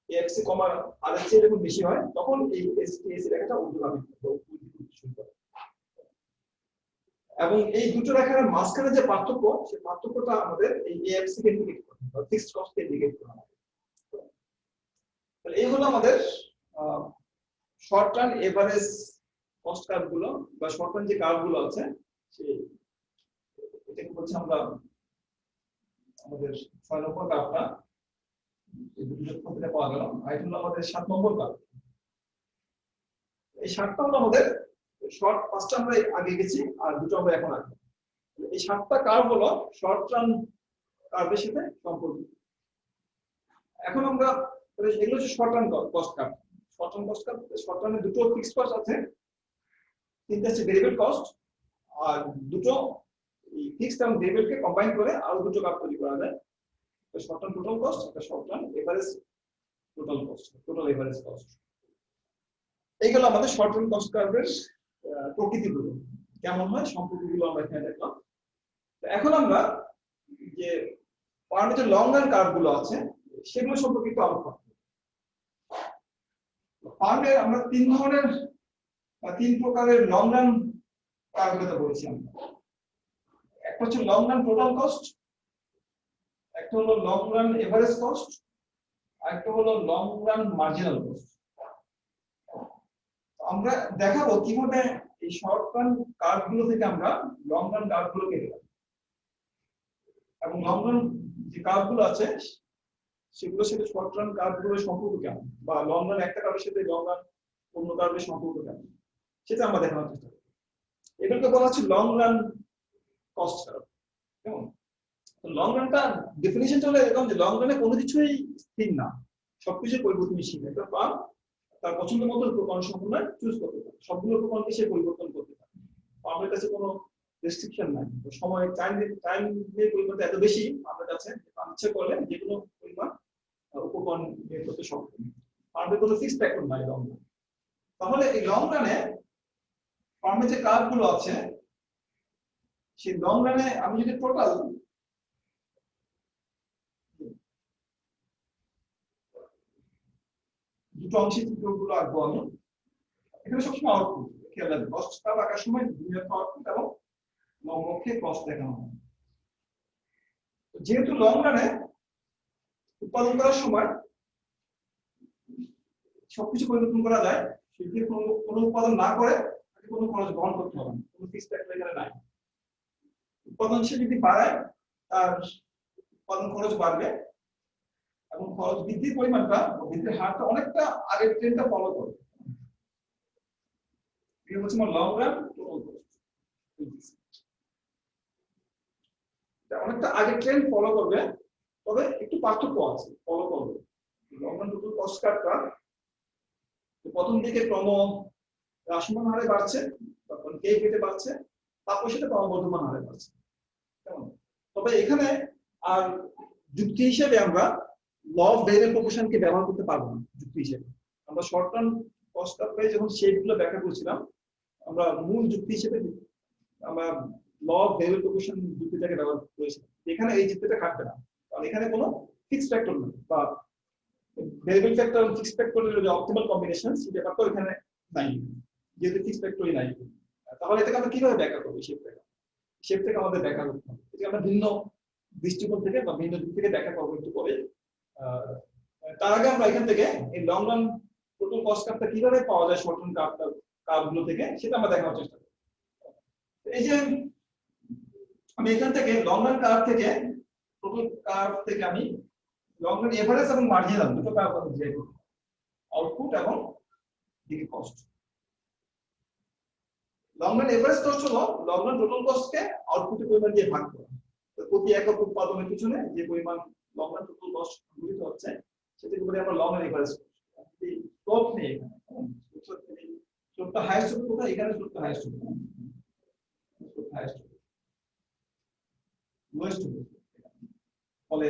এএফসি কমার হারের চেয়ে যখন বেশি হয়, তখন এই এসটিএস রেখাটা ঊর্ধ্বগামী শুরু করে। এবং এই দুটো রেখার মাঝখানে যে পার্থক্য, সেই পার্থক্যটা আমাদের এই এএফসি কে ইন্ডিকেট করে, বা ফিক্সড কস্ট কে ইন্ডিকেট করে। তাহলে এই হলো আমাদের short term average cost curve গুলো, বা শর্ট টার্ম যে কার্ভ গুলো আছে, সেই এটাকে বলছি আমরা আমাদের 6 নম্বর কার্ভটা, এই দুটো থেকে পাওয়া গেল। আর এটা হলো আমাদের 7 নম্বর কার্ভ। এই 7টা হলো আমাদের শর্ট, 5টা আমরা আগে গেছি আর দুটো আমরা এখন আসবো। এই 7টা কার্ভ হলো শর্ট টার্ম কার্ভের সাথে সম্পর্কিত। এখন আমরা এগুলো হচ্ছে short term cost curve. Short term cost curve, short টার্মে দুটো ফিক্সড কস্ট আছে, তিনটা হচ্ছে ভেরিয়েবল কস্ট, আর দুটো ফিক্সড এবং ভেরিয়েবলকে কম্বাইন করে আরো দুটো কার্ভ তৈরি করা যায়। শর্ট টার্ম টোটাল কস্ট, একটা short term average total cost, total average cost. এইগুলো আমাদের শর্ট টার্ম কস্ট কার্ভের প্রকৃতিগুলো কেমন হয়, সম্পর্কগুলো আমরা এখানে দেখলাম। এখন আমরা যে প্যারামিটার লং রান কার্ভ গুলো আছে সেগুলো সম্পর্কে একটু আলোচনা করব। ফার্মের আমরা তিন প্রকারের লং রান কার্ভ কথা বলেছি আমরা। একটা হচ্ছে লং রান টোটাল কস্ট, একটা হলো লং রান এভারেজ কস্ট, আর একটা হলো লং রান মার্জিনাল কস্ট। আমরা দেখাবো কিভাবে এই শর্ট রান কার্ভ গুলো থেকে আমরা লং রান কার্ভ গুলো পেতে পারি, এবং লং রান যে কার্ভ গুলো আছে সেগুলোর সাথে শর্ট রান কার্ভ গুলোর সম্পর্ক কেমন, বা লং রান একটা কার্ভের সাথে লং রান অন্য কার্ভের সম্পর্ক কেমন, সেটা আমরা দেখানোর চেষ্টা করি। এগুলোকে বলা হচ্ছে লং রান কস্ট কার্ভ। কেমন লং রানটা ডেফিনিশনটা হলো এরকম যে লং রানে কোনো কিছুই স্থির না, সবকিছু পরিবর্তনশীল। একটা ফার্ম তার পছন্দ মতো উপকরণ সম্পূর্ণ চুজ করতে পারে, সবগুলো উপকরণকে সে পরিবর্তন করতে পারে। ফার্মের কাছে কোনো রেস্ট্রিকশন নাই, সময় টাইমের পরিমাণটা এত বেশি আমাদের কাছে, ইচ্ছে করলে যে কোনো পরিমাণ উপকরণ বের করতে সক্ষম। ফার্মের কোনো ফিক্সড ফ্যাক্টর নাই লং রান। তাহলে এই লং রানে ফার্মে যে কার্ভ গুলো আছে, সেই লং রানে আমি যদি টোটাল দুটো অংশে চিত্রগুলো আঁকবো আমি। এখানে সবসময় আউটপুট খেয়াল রাখবে, কস্ট কার্ভ আঁকার সময় দুইটা আউটপুট এবং লম্বকে কস্ট দেখানো হয়। যেহেতু লং রানে উৎপাদন করার সময় সবকিছু পরিবর্তন করা যায়, সেক্ষেত্রে কোনো উৎপাদন না করে কোনো খরচ বহন করতে হবে না, কোনো ফিক্সড ফ্যাক্টর এখানে নাই। উৎপাদনশীল যদি বাড়ায় তার উৎপাদন খরচ বাড়বে, এবং খরচ বৃদ্ধির পরিমাণটা বৃদ্ধির হারটা অনেকটা আগের ট্রেন্ডটা ফলো করবে। এটা হচ্ছে আমার লং রান টোটাল কস্ট, অনেকটা আগের ট্রেন্ড ফলো করবে, তবে একটু পার্থক্য আছে, ফলো করবে। লং রান টোটাল কস্ট কার্ভটা প্রথম দিকে ক্রম হ্রাসমান হারে বাড়ছে, তখন কে কেটে বাড়ছে, তারপর সেটা ক্রমবর্ধমান হারে বাড়ছে। কেমন তবে এখানে আর যুক্তি হিসেবে আমরা ল অফ ভেরিয়েবল প্রপোর্শনকে ব্যবহার করতে পারবো না যুক্তি হিসেবে। আমরা শর্ট টার্ম কস্ট কার্ভে যখন শেপগুলো ব্যাখ্যা করছিলাম, আমরা মূল যুক্তি হিসেবে আমরা ল অফ ভেরিয়েবল প্রপোর্শন যুক্তিটাকে ব্যবহার করেছিলাম। এখানে এই যুক্তিটা খাটবে না, কারণ এখানে কোনো ফিক্সড ফ্যাক্টর নেই, বা ভেরিয়েবল ফ্যাক্টর এবং ফিক্সড ফ্যাক্টরের যে অপটিমাল কম্বিনেশন সেই ব্যাপারটা এখানে নাই, যেহেতু ফিক্সড ফ্যাক্টরই নাই। তাহলে এটাকে আমরা কিভাবে ব্যাখ্যা করবো? শেপ থেকে আমাদের ব্যাখ্যা করতে হবে, এটাকে আমরা ভিন্ন দৃষ্টিকোণ থেকে বা ভিন্ন দিক থেকে ব্যাখ্যা করবো একটু পরে। তার আগে আমরা এখান থেকে এই লং রান টোটাল কস্ট কার্ভটা কিভাবে পাওয়া যায় শর্ট টার্ম কার্ভগুলো থেকে, সেটা আমরা দেখানোর চেষ্টা করব। এই যে আমি এখান থেকে লং রান কার্ভ থেকে টোটাল কার্ভ থেকে আমি লং রান এভারেজ এবং মার্জিনাল দুটো কার্ভ আমি ডিরাইভ করব, আউটপুট এবং দিকে cost. Long run average cost হলো লং রান টোটাল কস্টকে আউটপুটের পরিমাণ দিয়ে ভাগ করা। তো প্রতি একক উৎপাদনের পিছনে যে পরিমাণ লং রান টোটাল কস্ট সংগঠিত হচ্ছে সেটাকে বলি আমরা long run average cost. Slope নেই এখানে, স্লোপটা হাইয়েস্ট হবে কোথায়? এখানে স্লোপটা হাইয়েস্ট হবে, স্লোপটা হাইয়েস্ট হবে, লোয়েস্ট হবে ফলে,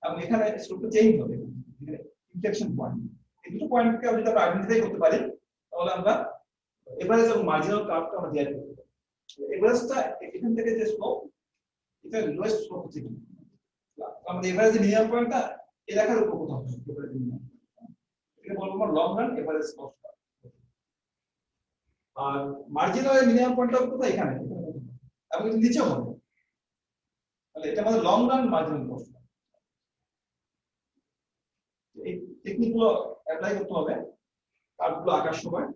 এবং এখানে স্লোপটা চেঞ্জ হবে, এখানে ইনফ্লেকশন পয়েন্ট। এই দুটো পয়েন্টকে যদি আমরা আইডেন্টিফাই করতে পারি তাহলে আমরা এভারেজ এবং মার্জিনাল কার্ভটা আমরা ডিরাইভ করতে পারি। এভারেজটা এখান থেকে যে স্লোপ, এটা লোয়েস্ট স্লোপ হচ্ছে কি আমাদের এভারেজ মিনিমাম পয়েন্টটা এলাকার উপর কোথাও হবে, এভারেজ মিনিমাম এটা বলবো আমরা লং রান এভারেজ কস্ট। আর মার্জিনাল মিনিমাম পয়েন্টটা কোথায়? এখানে, এবং এটা নিচেও হবে, তাহলে এটা আমাদের লং রান মার্জিনাল কস্ট। এই টেকনিকগুলো অ্যাপ্লাই করতে হবে কার্ভগুলো আঁকার সময়।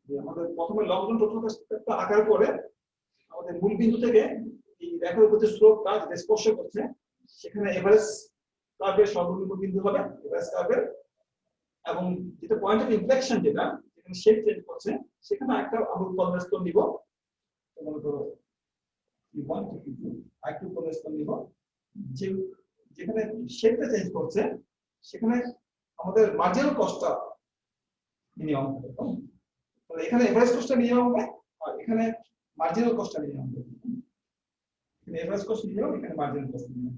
যে আমাদের প্রথমে লং রান টোটাল কস্টটা আঁকার পরে আমাদের মূল বিন্দু থেকে এই রেখার উপর যে স্লোপটা যেটা স্পর্শ করছে সেখানে এভারেজ কার্ভের সর্বনিম্ন বিন্দু হবে এভারেজ কার্ভের, এবং যেটা পয়েন্ট অফ ইনফ্লেকশন যেটা যেখানে শেপ চেঞ্জ করছে সেখানে একটা আমরা উৎপাদনের স্তর নিব, মনে করো Q1 থেকে Q2 আরেকটু উৎপাদনের স্তর নিব, যে যেখানে শেপটা চেঞ্জ করছে সেখানে আমাদের মার্জিনাল কস্টটা মিনিমাম হবে। তাহলে এখানে এভারেজ কস্টটা মিনিমাম হবে আর এখানে মার্জিনাল কস্টটা মিনিমাম হবে। এখানে এভারেজ কস্ট মিনিমাম, এখানে মার্জিনাল কস্ট মিনিমাম,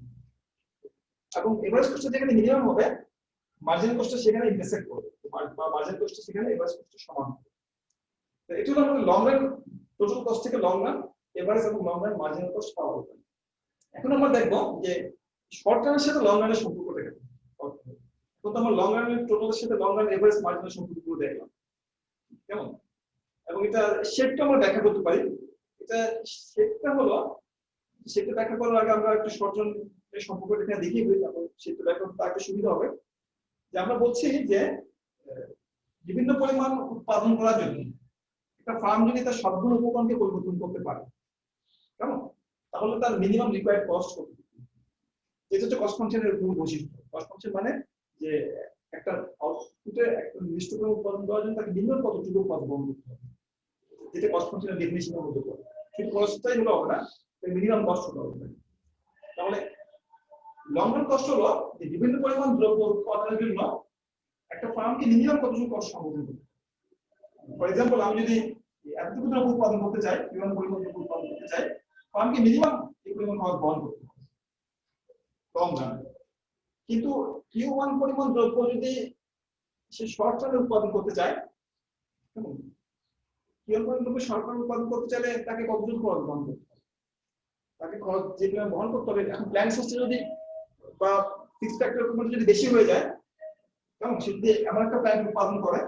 এবং এভারেজ কস্ট যেখানে মিনিমাম হবে মার্জিনাল কস্ট সেখানে ইন্টারসেক্ট করবে, বা মার্জিনাল কস্ট সেখানে এভারেজ কস্টের সমান হবে। তো এটা হলো আমাদের লং রান টোটাল কস্ট থেকে লং রান এভারেজ এবং লং রান মার্জিনাল কস্ট পাওয়া যাবে। এখন আমরা দেখব যে শর্ট রানের সাথে লং রানের সম্পর্কটা কেমন। এখন তো আমরা লং রানের টোটালের সাথে লং রান এভারেজ মার্জিনাল সম্পর্কগুলো দেখলাম কেমন, এবং এটা শেপটা আমরা ব্যাখ্যা করতে পারি। এটা শেপটা হলো, শেপটা ব্যাখ্যা করার আগে আমরা একটু শর্ট রানের সম্পর্কটা এখানে দেখিয়ে দিই, তারপর শেপটা ব্যাখ্যা করতে একটু সুবিধা হবে। যে আমরা বলছি যে বিভিন্ন পরিমাণ উৎপাদন করার জন্য একটা ফার্ম যদি তার সবগুলো উপকরণকে পরিবর্তন করতে পারে কেমন, তাহলে তার মিনিমাম রিকোয়ার্ড কস্ট কত, যেটা হচ্ছে কস্ট ফাংশনের মূল বৈশিষ্ট্য। কস্ট ফাংশন মানে যে একটা আউটপুটে একটা নির্দিষ্ট করে উৎপাদন করার জন্য তাকে মিনিমাম কতটুকু কস্ট বহন করতে হবে, যেটা কস্ট ফাংশনের ডেফিনিশনের মধ্যে পড়ে। শুধু কস্টটাই হলো হবে না, মিনিমাম কস্ট হতে হবে। তাহলে লং রান কস্ট হলো যে বিভিন্ন পরিমাণ দ্রব্য উৎপাদনের জন্য একটা ফার্মকে মিনিমাম কতটুকু কস্ট সম্বোধন করতে হবে। ফর এক্সাম্পল আমি যদি এতটুকু দ্রব্য উৎপাদন করতে চাই, কিমান পরিমাণ দ্রব্য উৎপাদন করতে চাই, ফার্মকে মিনিমাম এই পরিমাণ কস্ট বহন করতে হবে লং রান। কিন্তু Q1 পরিমাণ দ্রব্য যদি সে শর্ট রানে উৎপাদন করতে চায়, Q1 পরিমাণ দ্রব্য শর্ট রানে উৎপাদন করতে চাইলে তাকে কতটুকু খরচ বহন করতে হবে, তাকে খরচ যে পরিমাণ বহন করতে হবে। এখন প্ল্যান সিস্টেম যদি বা ফিক্সড ফ্যাক্টর পরিমাণ যদি বেশি হয়ে যায়, কেমন সে যদি এমন একটা প্ল্যান উৎপাদন করে,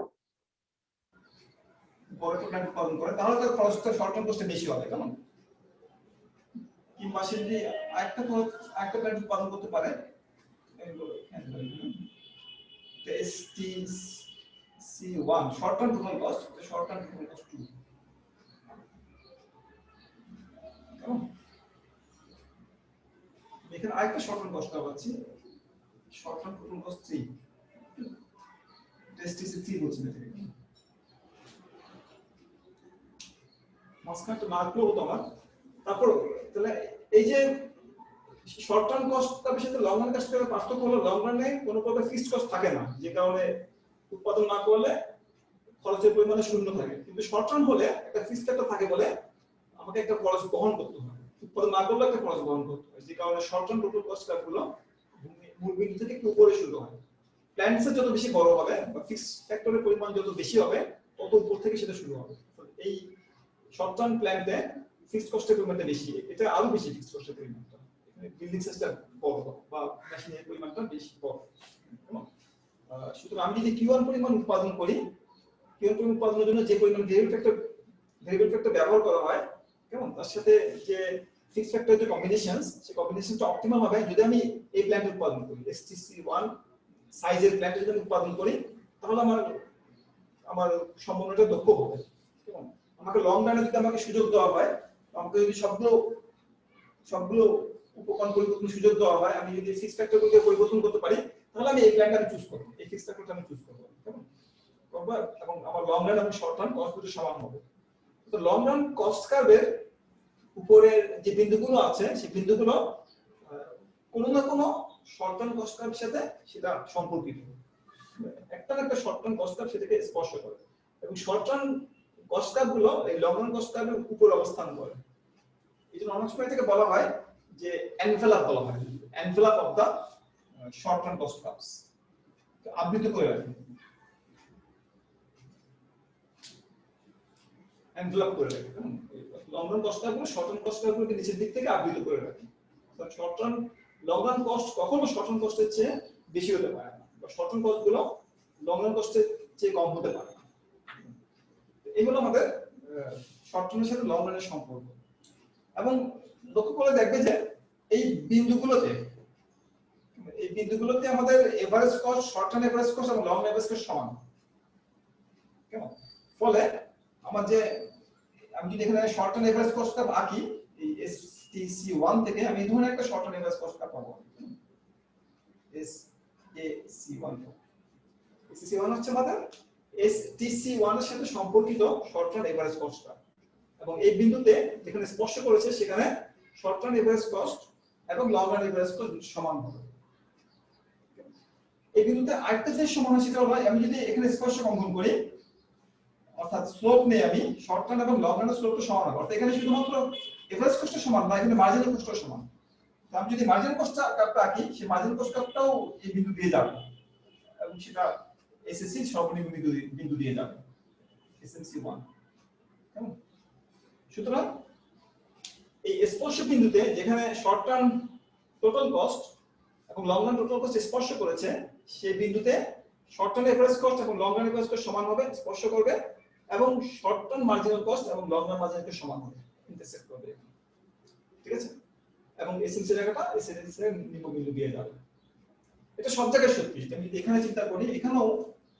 বড় একটা প্ল্যান উৎপাদন করে, তাহলে তার খরচটা শর্ট টার্ম কস্টে বেশি হবে কেমন। কিংবা সে যদি একটা প্ল্যান উৎপাদন করতে পারে, STC1 short term total cost, short term total cost 2 কেমন। এখানে আরেকটা শর্ট টার্ম কস্ট পাচ্ছি, short term total cost 3, STC3 বলছি না, মাঝখানটা মার্কও হতো আমার। তারপর তাহলে এই যে শর্ট টার্ম কস্ট তার সাথে লং রান কস্টের পার্থক্য হলো লং রানে কোনো প্রকার ফিক্সড কস্ট থাকে না, যে কারণে উৎপাদন না করলে খরচের পরিমাণ শূন্য থাকে। কিন্তু শর্ট টার্ম হলে একটা ফিক্সড একটা থাকে বলে আমাকে একটা খরচ বহন করতে হয়, উৎপাদন না করলে একটা খরচ বহন করতে হয়, যে কারণে শর্ট টার্ম টোটাল কস্ট কার্ভগুলো মূল বিন্দু থেকে একটু উপরে শুরু হয়। প্ল্যান্টসের যত বেশি বড় হবে বা ফিক্সড ফ্যাক্টরের পরিমাণ যত বেশি হবে তত উপর থেকে সেটা শুরু হবে। এই শর্ট টার্ম প্ল্যান্টে ফিক্সড কস্টের পরিমাণটা বেশি, এটা আরো বেশি ফিক্সড কস্টের পরিমাণটা, এখানে বিল্ডিং সাইজটা বড় বা মেশিনের পরিমাণটা বেশি বড়। সুতরাং আমি যদি Q1 পরিমাণ উৎপাদন করি, Q1 পরিমাণ উৎপাদনের জন্য যে পরিমাণ ভেরিয়েবল ফ্যাক্টর ব্যবহার করা হয় কেমন, তার সাথে যে ফিক্সড ফ্যাক্টরের যে কম্বিনেশনস, সেই কম্বিনেশনটা অপটিমাম হবে যদি আমি এই প্ল্যান্ট উৎপাদন করি, STC1 সাইজের প্ল্যান্ট যদি আমি উৎপাদন করি, তাহলে আমার সম্পূর্ণটা দক্ষ হবে কেমন। আমাকে লং রানে যদি আমাকে সুযোগ দেওয়া হয়, আমাকে যদি সবগুলো উপকরণ পরিবর্তনের সুযোগ দেওয়া হয়, আমি যদি ফিক্সড ফ্যাক্টরগুলোকে পরিবর্তন করতে পারি, তাহলে আমি এই প্ল্যানটা আমি চুজ করব, এই ফিক্সড ফ্যাক্টরটা আমি চুজ করব কেমন করব, এবং আমার লং রান এবং শর্ট রান কস্ট দুটো সমান হবে। তো লং রান কস্ট কার্ভের উপরের যে বিন্দুগুলো আছে সেই বিন্দুগুলো কোনো না কোনো শর্ট টার্ম কস্ট কার্ভ সাথে সেটা সম্পর্কিত, একটা না একটা শর্ট টার্ম কস্ট কার্ভ সেটাকে স্পর্শ করে, এবং শর্ট টার্ম কস্ট কার্ভ গুলো এই লং রান কস্ট কার্ভের উপর অবস্থান করে। এই জন্য অনেক সময় থেকে বলা হয় যে এনভেলাপ বলা হয়, envelope of the short term cost curves, আবৃত করে রাখে, এনভেলাপ করে রাখে। লং রান কস্ট কার্ভ গুলো শর্ট টার্ম কস্ট কার্ভ গুলোকে নিচের দিক থেকে আবৃত করে রাখে। Short term long run cost কখনো শর্ট টার্ম কস্টের চেয়ে বেশি হতে পারে না, বা শর্ট টার্ম কস্ট গুলো লং রান কস্টের চেয়ে কম হতে পারে না। এগুলো আমাদের শর্ট টার্মের সাথে লং রানের সম্পর্ক। এবং লক্ষ্য করে দেখবে যে এই বিন্দুগুলোতে আমাদের average cost, short term average cost এবং লং এভারেজ কস্ট সমান। কেমন? ফলে আমার যে আমি যদি এখানে শর্ট টার্ম এভারেজ কস্টটা আঁকি, এই STC1 থেকে আমি এই ধরনের একটা শর্ট টার্ম এভারেজ কস্টটা পাবো। STC1 হচ্ছে আমাদের STC1 এর সাথে সম্পর্কিত শর্ট টার্ম এভারেজ কস্টটা, এবং এই বিন্দুতে যেখানে স্পর্শ করেছে সেখানে শর্ট টার্ম এভারেজ কস্ট এবং লং রান এভারেজ কস্ট সমান হবে। এই বিন্দুতে আরেকটা যে সমান হয় সেটা হলো আমি যদি এখানে স্পর্শক অঙ্কন করি, অর্থাৎ স্লোপ নেই আমি, শর্ট টার্ম এবং লং রানের স্লোপটা সমান হবে। অর্থাৎ এখানে শুধুমাত্র এভারেজ কস্টটা সমান না, এখানে মার্জিনাল কস্টটা সমান। তো আমি যদি মার্জিনাল কস্টটা কার্ভটা আঁকি, সেই মার্জিনাল কস্ট কার্ভটাও এই বিন্দু দিয়ে যাবে, এবং সেটা SSC সর্বনিম্ন বিন্দু দিয়ে যাবে, SMC1। কেমন? সুতরাং এই স্পর্শ বিন্দুতে যেখানে শর্ট টার্ম টোটাল কস্ট এবং লং রান টোটাল কস্ট স্পর্শ করেছে, সেই বিন্দুতে শর্ট টার্ম এভারেজ কস্ট এবং লং রান এভারেজ কস্ট সমান হবে, স্পর্শ করবে, এবং শর্ট টার্ম মার্জিনাল কস্ট এবং লং রান মার্জিনাল কস্ট সমান হবে, ইন্টারসেক্ট করবে। ঠিক আছে? এবং এসএমসি জায়গাটা এসএমসি এর নিম্ন বিন্দু দিয়ে যাবে। এটা সব জায়গায় সত্যি। আমি যদি এখানে চিন্তা করি, এখানেও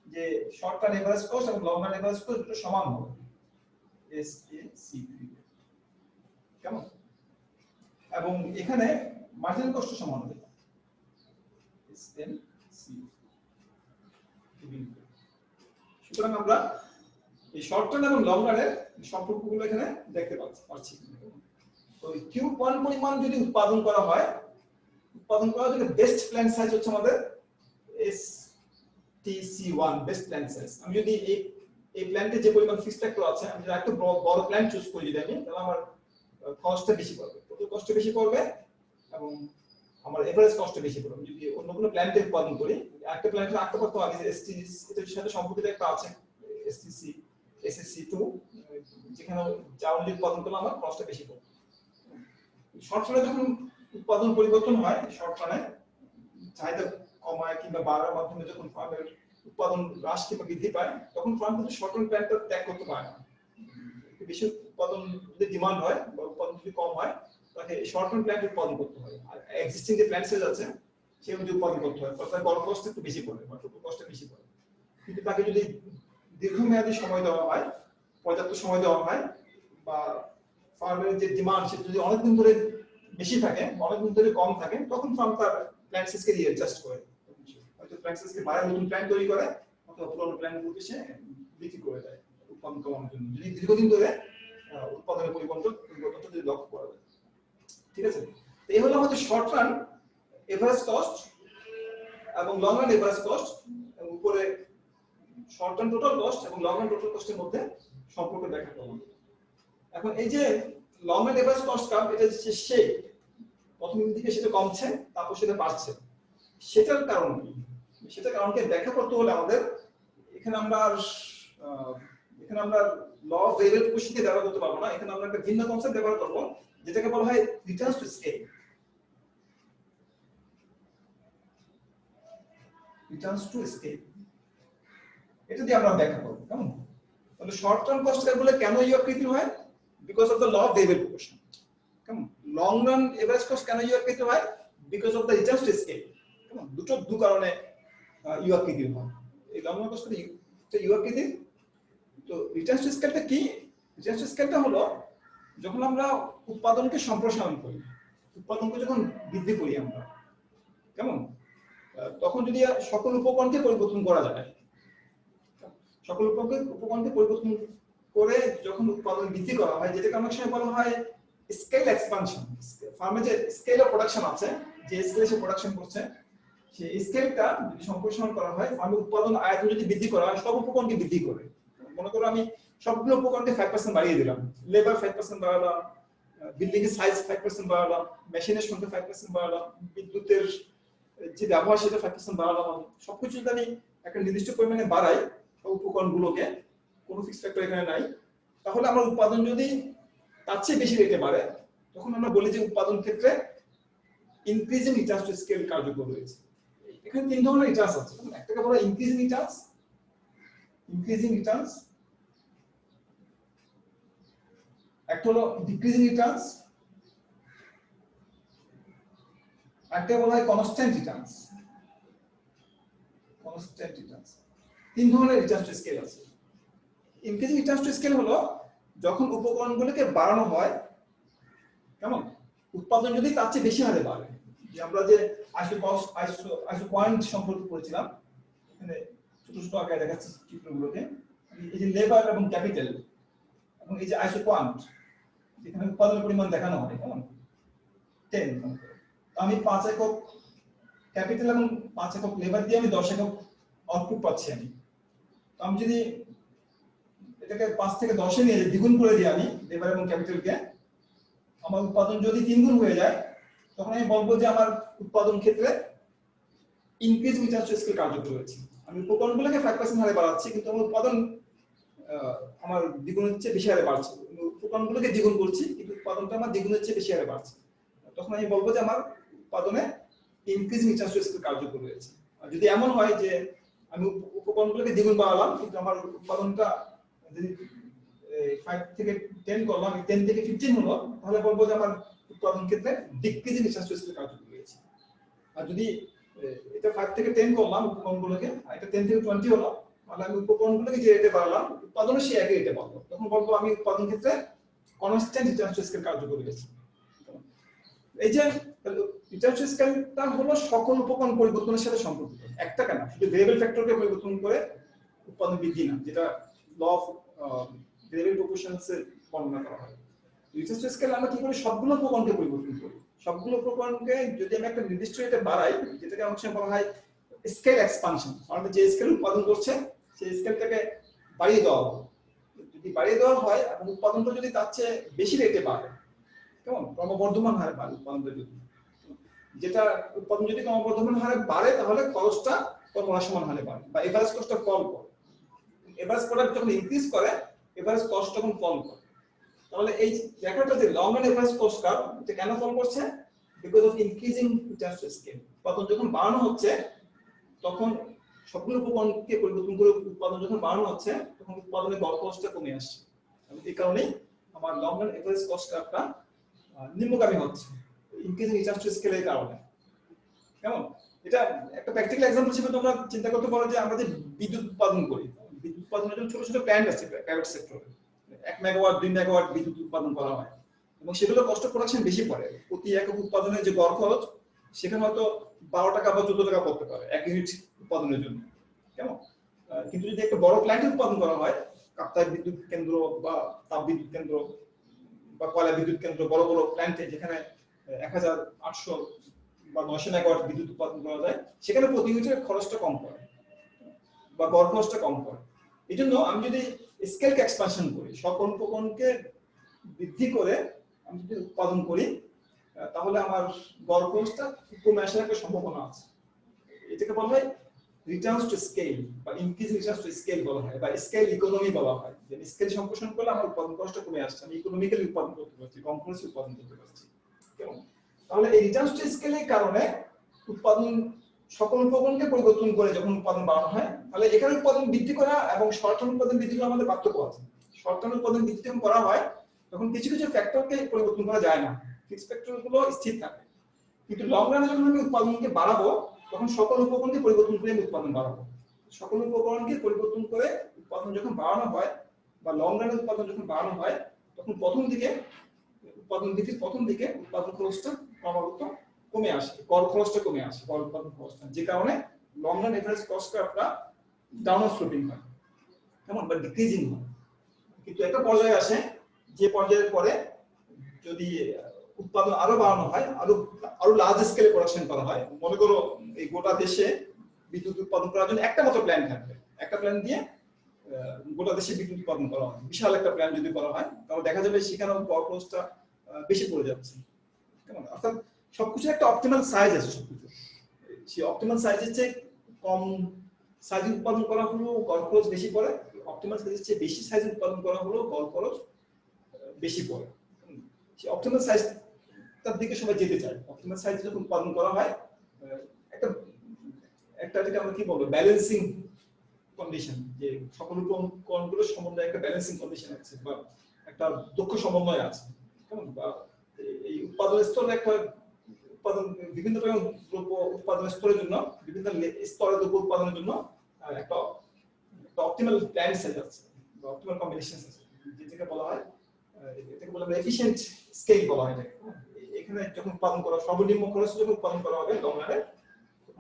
যে শর্ট টার্ম এভারেজ কস্ট এবং লং রান এভারেজ কস্ট দুটো সমান হবে, SAC3। কেমন? এবং এখানে মার্জিনাল কস্ট সমান হবে, SMC। সুতরাং আমরা এই শর্ট টার্ম এবং লং রানের সম্পর্কগুলো এখানে দেখতে পাচ্ছি। তো Q1 পরিমাণ যদি উৎপাদন করা হয়, উৎপাদন করার জন্য বেস্ট প্ল্যান্ট সাইজ হচ্ছে আমাদের STC1, বেস্ট প্ল্যান্ট সাইজ। আমি যদি এই প্ল্যান্টে যে পরিমাণ ফিক্স ফ্যাক্টর আছে, আমি যদি একটা বড় প্ল্যান্ট চুজ করি, যদি আমি, তাহলে আমার কস্টটা বেশি পড়বে, টোটাল কস্ট বেশি পড়বে, এবং আমার এভারেজ কস্ট বেশি পড়বে। যদি অন্য কোনো প্ল্যান্টে উৎপাদন করি, একটা প্ল্যান্টে রাখতে পারতো আগে, STC এর সাথে সম্পর্কিত একটা আছে STC SSC2, যেখানে চাউল উৎপাদন করলে আমার কস্টটা বেশি পড়বে। শর্ট রানে যখন উৎপাদন পরিবর্তন হয়, শর্ট রানে চাহিদা কমায় কিংবা বাড়ার মাধ্যমে যখন ফার্মের উৎপাদন হ্রাস কিংবা বৃদ্ধি পায়, তখন ফার্ম কিন্তু শর্ট রান প্ল্যান্টটা ত্যাগ করতে পারে না। বেশি উৎপাদন যদি ডিমান্ড হয় বা উৎপাদন যদি কম হয়, তাকে শর্ট রান প্ল্যান্ট উৎপাদন করতে হয়, আর এক্সিস্টিং যে প্ল্যান্ট সেল আছে সেই অনুযায়ী উৎপাদন করতে হয়, তার বড় কস্ট একটু বেশি পড়ে বা টোটাল কস্ট বেশি পড়ে। কিন্তু তাকে যদি দীর্ঘমেয়াদী সময় দেওয়া হয়, পর্যাপ্ত সময় দেওয়া হয়, বা ফার্মের যে ডিমান্ড সেটা যদি অনেকদিন ধরে বেশি থাকে, অনেকদিন ধরে কম থাকে, তখন ফার্ম তার প্ল্যান্ট সাইজকে রিঅ্যাডজাস্ট করে, হয়তো প্ল্যান্ট সাইজকে বাড়ায় নতুন প্ল্যান্ট তৈরি করে, অথবা পুরনো প্ল্যান্টগুলোকে সে বিক্রি করে দেয় উৎপাদন কমানোর জন্য, যদি দীর্ঘদিন ধরে উৎপাদনের পরিবর্তনটা যদি লক্ষ্য করা যায়। ঠিক আছে? তো এই হলো আমাদের শর্ট রান এভারেজ কস্ট এবং লং রান এভারেজ কস্ট, এবং উপরে শর্ট রান টোটাল কস্ট এবং লং রান টোটাল কস্টের মধ্যে সম্পর্ক ব্যাখ্যা করব। এখন এই যে long run average cost curve, এটা যে শেপ, প্রথম দিকে সেটা কমছে, তারপর সেটা বাড়ছে, সেটার কারণ কি? সেটার কারণকে ব্যাখ্যা করতে হলে আমাদের এখানে আমরা ল অফ ভেরিয়েবল প্রসিদ্ধি ব্যবহার করতে পারবো না, এখানে আমরা একটা ভিন্ন কনসেপ্ট ব্যবহার করব, যেটাকে বলা হয় Returns to scale. Returns to scale, এটা দিয়ে আমরা ব্যাখ্যা করব। কেমন? তাহলে শর্ট টার্ম কস্ট কার্ভগুলো কেন এই আকৃতির হয়? Because of the law of variable proportion. কেমন? লং রান এভারেজ কস্ট কেন এই আকৃতির হয়? Because of the returns to scale. কেমন? দু কারণে ইউ আকৃতির হয়। এই লং রান কস্ট ইউ আকৃতির। তো রিটার্নস টু স্কেলটা কি? রিটার্নস টু স্কেলটা হলো যখন আমরা উৎপাদনকে সম্প্রসারণ করি, উৎপাদনকে যখন বৃদ্ধি করি আমরা, কেমন, তখন যদি সকল উপকরণকে পরিবর্তন করা যায়, সকল উপকরণকে পরিবর্তন করে যখন উৎপাদন বৃদ্ধি করা হয়, যেটাকে অনেক সময় বলা হয় স্কেল এক্সপানশন। ফার্মে যে স্কেল অফ প্রোডাকশন আছে, যে স্কেলে সে প্রোডাকশন করছে সেই স্কেলটা যদি সম্প্রসারণ করা হয়, আমি উৎপাদন আয়তন যদি বৃদ্ধি করা হয়, সব উপকরণকে বৃদ্ধি করে। মনে করো আমি সবগুলো উপকরণকে 5% বাড়িয়ে দিলাম, লেবার 5% বাড়ালাম, বিল্ডিং এর সাইজ 5% বাড়ালাম, মেশিনের সংখ্যা 5% বাড়ালাম, বিদ্যুতের যে ব্যবহার সেটা 5% বাড়ালাম। সবকিছু যদি আমি একটা নির্দিষ্ট পরিমাণে বাড়াই সব উপকরণগুলোকে, কোনো ফিক্সড ফ্যাক্টর এখানে নাই, তাহলে আমার উৎপাদন যদি তার চেয়ে বেশি রেটে বাড়ে, তখন আমরা বলি যে উৎপাদন ক্ষেত্রে ইনক্রিজিং রিটার্নস টু স্কেল কার্যকর রয়েছে। এখানে তিন ধরনের রিটার্নস আছে। একটাকে বলা ইনক্রিজিং রিটার্নস, একটা হলো ডিক্রিজিং রিটার্নস, একটা বলা হয় কনস্ট্যান্ট রিটার্নস। তিন ধরনের রিটার্নস টু স্কেল আছে। ইনক্রিজিং রিটার্নস টু স্কেল হলো যখন উপকরণগুলোকে বাড়ানো হয়, কেমন, উৎপাদন যদি তার চেয়ে বেশি হারে বাড়ে। যে আমরা যে আইসো পয়েন্ট সম্পর্কে পড়েছিলাম, এখানে ছোট ছোট আকারে দেখাচ্ছি চিত্রগুলোকে। এই যে লেবার এবং ক্যাপিটাল এবং এই যে আইসো পয়েন্ট, যেখানে উৎপাদনের পরিমাণ দেখানো হয়, কেমন 10, আমি 5 একক ক্যাপিটাল এবং 5 একক লেবার দিয়ে আমি 10 একক আউটপুট পাচ্ছি। আমি যদি এটাকে 5 থেকে 10 এ নিয়ে দ্বিগুণ করে দিই আমি লেবার এবং ক্যাপিটালকে, আমার উৎপাদন যদি 3 গুণ হয়ে যায়, তখন আমি বলবো যে আমার উৎপাদন ক্ষেত্রে ইনক্রিজ রিটার্নস টু স্কেল কার্যকর হয়েছে। আমি উপকরণগুলোকে 5% হারে বাড়াচ্ছি, কিন্তু আমার উৎপাদন আমার দ্বিগুণের চেয়ে বেশি হারে বাড়ছে। উপকরণগুলোকে দ্বিগুণ করছি, কিন্তু উৎপাদনটা আমার দ্বিগুণের চেয়ে বেশি হারে বাড়ছে। তখন আমি বলবো যে আমার উৎপাদনে ইনক্রিজ রিটার্নস টু স্কেল কার্যকর হয়েছে। আর যদি এমন হয় যে আমি উপকরণগুলোকে দ্বিগুণ বাড়ালাম, কিন্তু আমার উৎপাদনটা যদি 5 থেকে 10 করলাম, 10 থেকে 15 হলো, তাহলে বলবো যে আমার উৎপাদন ক্ষেত্রে ডিক্রিজিং রিটার্নস টু স্কেল কার্যকর হয়েছে। আর যদি এটা 5 থেকে 10 করলাম উপকরণগুলোকে, আর এটা 10 থেকে 20 হলো, তাহলে আমি উপকরণগুলোকে যে রেটে বাড়ালাম, উৎপাদনও সেই একই রেটে বাড়লো, তখন বলবো আমি উৎপাদন ক্ষেত্রে কনস্ট্যান্ট রিটার্নস টু স্কেল কার্যকর হয়েছে। এই যে রিটার্নস টু স্কেলটা হলো সকল উপকরণ পরিবর্তনের সাথে সম্পর্কিত, একটা কেন, শুধু ভেরিয়েবল ফ্যাক্টরকে পরিবর্তন করে উৎপাদন বৃদ্ধি না, যেটা ল অফ ভেরিয়েবল প্রপোর্শনস এ বর্ণনা করা হয়। রিটার্নস টু স্কেল আমরা কি করি, সবগুলো উপকরণকে পরিবর্তন করি। সবগুলো উপকরণকে যদি আমি একটা নির্দিষ্ট রেটে বাড়াই, যেটাকে অনেক সময় বলা হয় স্কেল এক্সপানশন, অর্থাৎ যে স্কেল উৎপাদন করছে সেই স্কেলটাকে বাড়িয়ে দেওয়া হয়। যদি বাড়িয়ে দেওয়া হয় এবং উৎপাদনটা যদি তার চেয়ে বেশি রেটে বাড়ে, কেমন, ক্রমবর্ধমান হারে বাড়ে উৎপাদনটা, যদি যেটা উৎপাদন যদি ক্রমবর্ধমান হারে বাড়ে, তাহলে খরচটা ক্রমহ্রাসমান হারে বাড়ে, বা এভারেজ কস্টটা ফল করে। এভারেজ প্রোডাক্ট যখন ইনক্রিজ করে, এভারেজ কস্ট তখন ফল করে। তাহলে এই রেখাটা যে long run average cost curve, এটা কেন ফল করছে? Because of increasing Returns to scale. উৎপাদন যখন বাড়ানো হচ্ছে, তখন সবগুলো উপকরণকে পরিবর্তন করে উৎপাদন যখন বাড়ানো হচ্ছে, তখন উৎপাদনের গড় কস্টটা কমে আসছে। এই কারণেই আমার লং রান এভারেজ কস্ট কার্ভটা নিম্নগামী হচ্ছে, ইনক্রিজিং রিটার্নস টু স্কেলের কারণে। কেমন, এটা একটা প্র্যাকটিক্যাল एग्जांपल হিসেবে তোমরা চিন্তা করতে পারো যে আমরা যে বিদ্যুৎ উৎপাদন করি, বিদ্যুৎ উৎপাদনের জন্য ছোট ছোট প্ল্যান্ট আছে প্রাইভেট সেক্টরে, 1 মেগাওয়াট 2 মেগাওয়াট বিদ্যুৎ উৎপাদন করা হয়, এবং সেগুলো কস্ট অফ প্রোডাকশন বেশি পড়ে। প্রতি একক উৎপাদনের যে গড় খরচ, সেখানে হয়তো 12 টাকা বা 14 টাকা পড়তে পারে 1 ইউনিট উৎপাদনের জন্য। কেমন, কিন্তু যদি একটা বড় প্ল্যান্ট উৎপাদন করা হয়, কাপ্তাই বিদ্যুৎ কেন্দ্র বা তাপ বিদ্যুৎ কেন্দ্র বা কয়লা বিদ্যুৎ কেন্দ্র, বড় বড় প্ল্যান্টে যেখানে 1800 বা 900 মেগাওয়াট বিদ্যুৎ উৎপাদন করা যায়, সেখানে প্রতি ইউনিটের খরচটা কম পড়ে বা গড় খরচটা কম পড়ে। এইজন্য আমি যদি স্কেলকে এক্সপানশন করি, সকল উপকরণকে বৃদ্ধি করে আমি যদি উৎপাদন করি, তাহলে আমার গড় খরচটা কমে আসার একটা সম্ভাবনা আছে। এটাকে বলা হয় রিটার্নস টু স্কেল বা ইনক্রিজ রিটার্নস টু স্কেল বলা হয়, বা স্কেল ইকোনমি বলা হয়। যে স্কেল সম্প্রসারণ করলে আমার উৎপাদন খরচটা কমে আসছে, আমি ইকোনমিক্যালি উৎপাদন করতে পারছি, কম খরচে উৎপাদন করতে পারছি। কেমন, তাহলে এই রিটার্নস টু স্কেলের কারণে উৎপাদন সকল উপকরণকে পরিবর্তন করে যখন উৎপাদন বাড়ানো হয়, তাহলে এখানে উৎপাদন বৃদ্ধি করা এবং শর্ট টার্ম উৎপাদন বৃদ্ধি করা আমাদের পার্থক্য আছে। শর্ট টার্ম উৎপাদন বৃদ্ধি যখন করা হয়, তখন কিছু কিছু ফ্যাক্টরকে পরিবর্তন করা যায় না, ফিক্সড ফ্যাক্টরগুলো স্থির থাকে। কিন্তু লং রানে যখন আমি উৎপাদনকে বাড়াবো, তখন সকল উপকরণকে পরিবর্তন করে আমি উৎপাদন বাড়াবো। সকল উপকরণকে পরিবর্তন করে উৎপাদন যখন বাড়ানো হয়, বা লং রানে উৎপাদন যখন বাড়ানো হয়, তখন প্রথম দিকে উৎপাদন বৃদ্ধির প্রথম দিকে উৎপাদন খরচটা ক্রমাগত কমে আসে, গড় খরচটা কমে আসে, গড় উৎপাদন খরচটা, যে কারণে লং রান এভারেজ কস্ট কার্ভটা ডাউনওয়ার্ড স্লোপিং হয়, কেমন, বা ডিক্রিজিং হয়। কিন্তু একটা পর্যায়ে আসে, যে পর্যায়ের পরে যদি উৎপাদন আরো বাড়ানো হয়, আরো আরো লার্জ স্কেলে প্রোডাকশন করা হয়। মনে করো এই গোটা দেশে বিদ্যুৎ উৎপাদন করার জন্য একটা মাত্র প্ল্যান্ট থাকবে, একটা প্ল্যান্ট দিয়ে গোটা দেশে বিদ্যুৎ উৎপাদন করা হয়, বিশাল একটা প্ল্যান্ট যদি করা হয়, তাহলে দেখা যাবে সেখানেও পাওয়ার খরচটা বেশি পড়ে যাচ্ছে। কেমন? অর্থাৎ সবকিছু একটা অপটিমাল সাইজ আছে, সবকিছু সেই অপটিমাল সাইজের চেয়ে কম সাইজ উৎপাদন করা হলেও গড় খরচ বেশি পড়ে, অপটিমাল সাইজের চেয়ে বেশি সাইজ উৎপাদন করা হলেও গড় খরচ বেশি পড়ে। সেই অপটিমাল সাইজ তার দিকে সবাই যেতে চায়। অপটিমাল সাইজ যখন উৎপাদন করা হয়, একটা একটা যেটা আমরা কি বলবো, ব্যালেন্সিং কন্ডিশন, যে সকল উপকরণগুলোর সমন্বয়ে একটা ব্যালেন্সিং কন্ডিশন আছে বা একটা দক্ষ সমন্বয় আছে। কেমন? বা এই উৎপাদন স্তরে একটা উৎপাদন বিভিন্ন রকম দ্রব্য উৎপাদন স্তরের জন্য, বিভিন্ন স্তরের দ্রব্য উৎপাদনের জন্য একটা অপটিমাল প্ল্যান সেট আছে বা অপটিমাল কম্বিনেশন আছে, যেটাকে বলা হয়, এটাকে বলা হয় এফিশিয়েন্ট স্কেল বলা হয়। এখানে যখন উৎপাদন করা সর্বনিম্ন খরচে যখন উৎপাদন করা হবে লং রানে,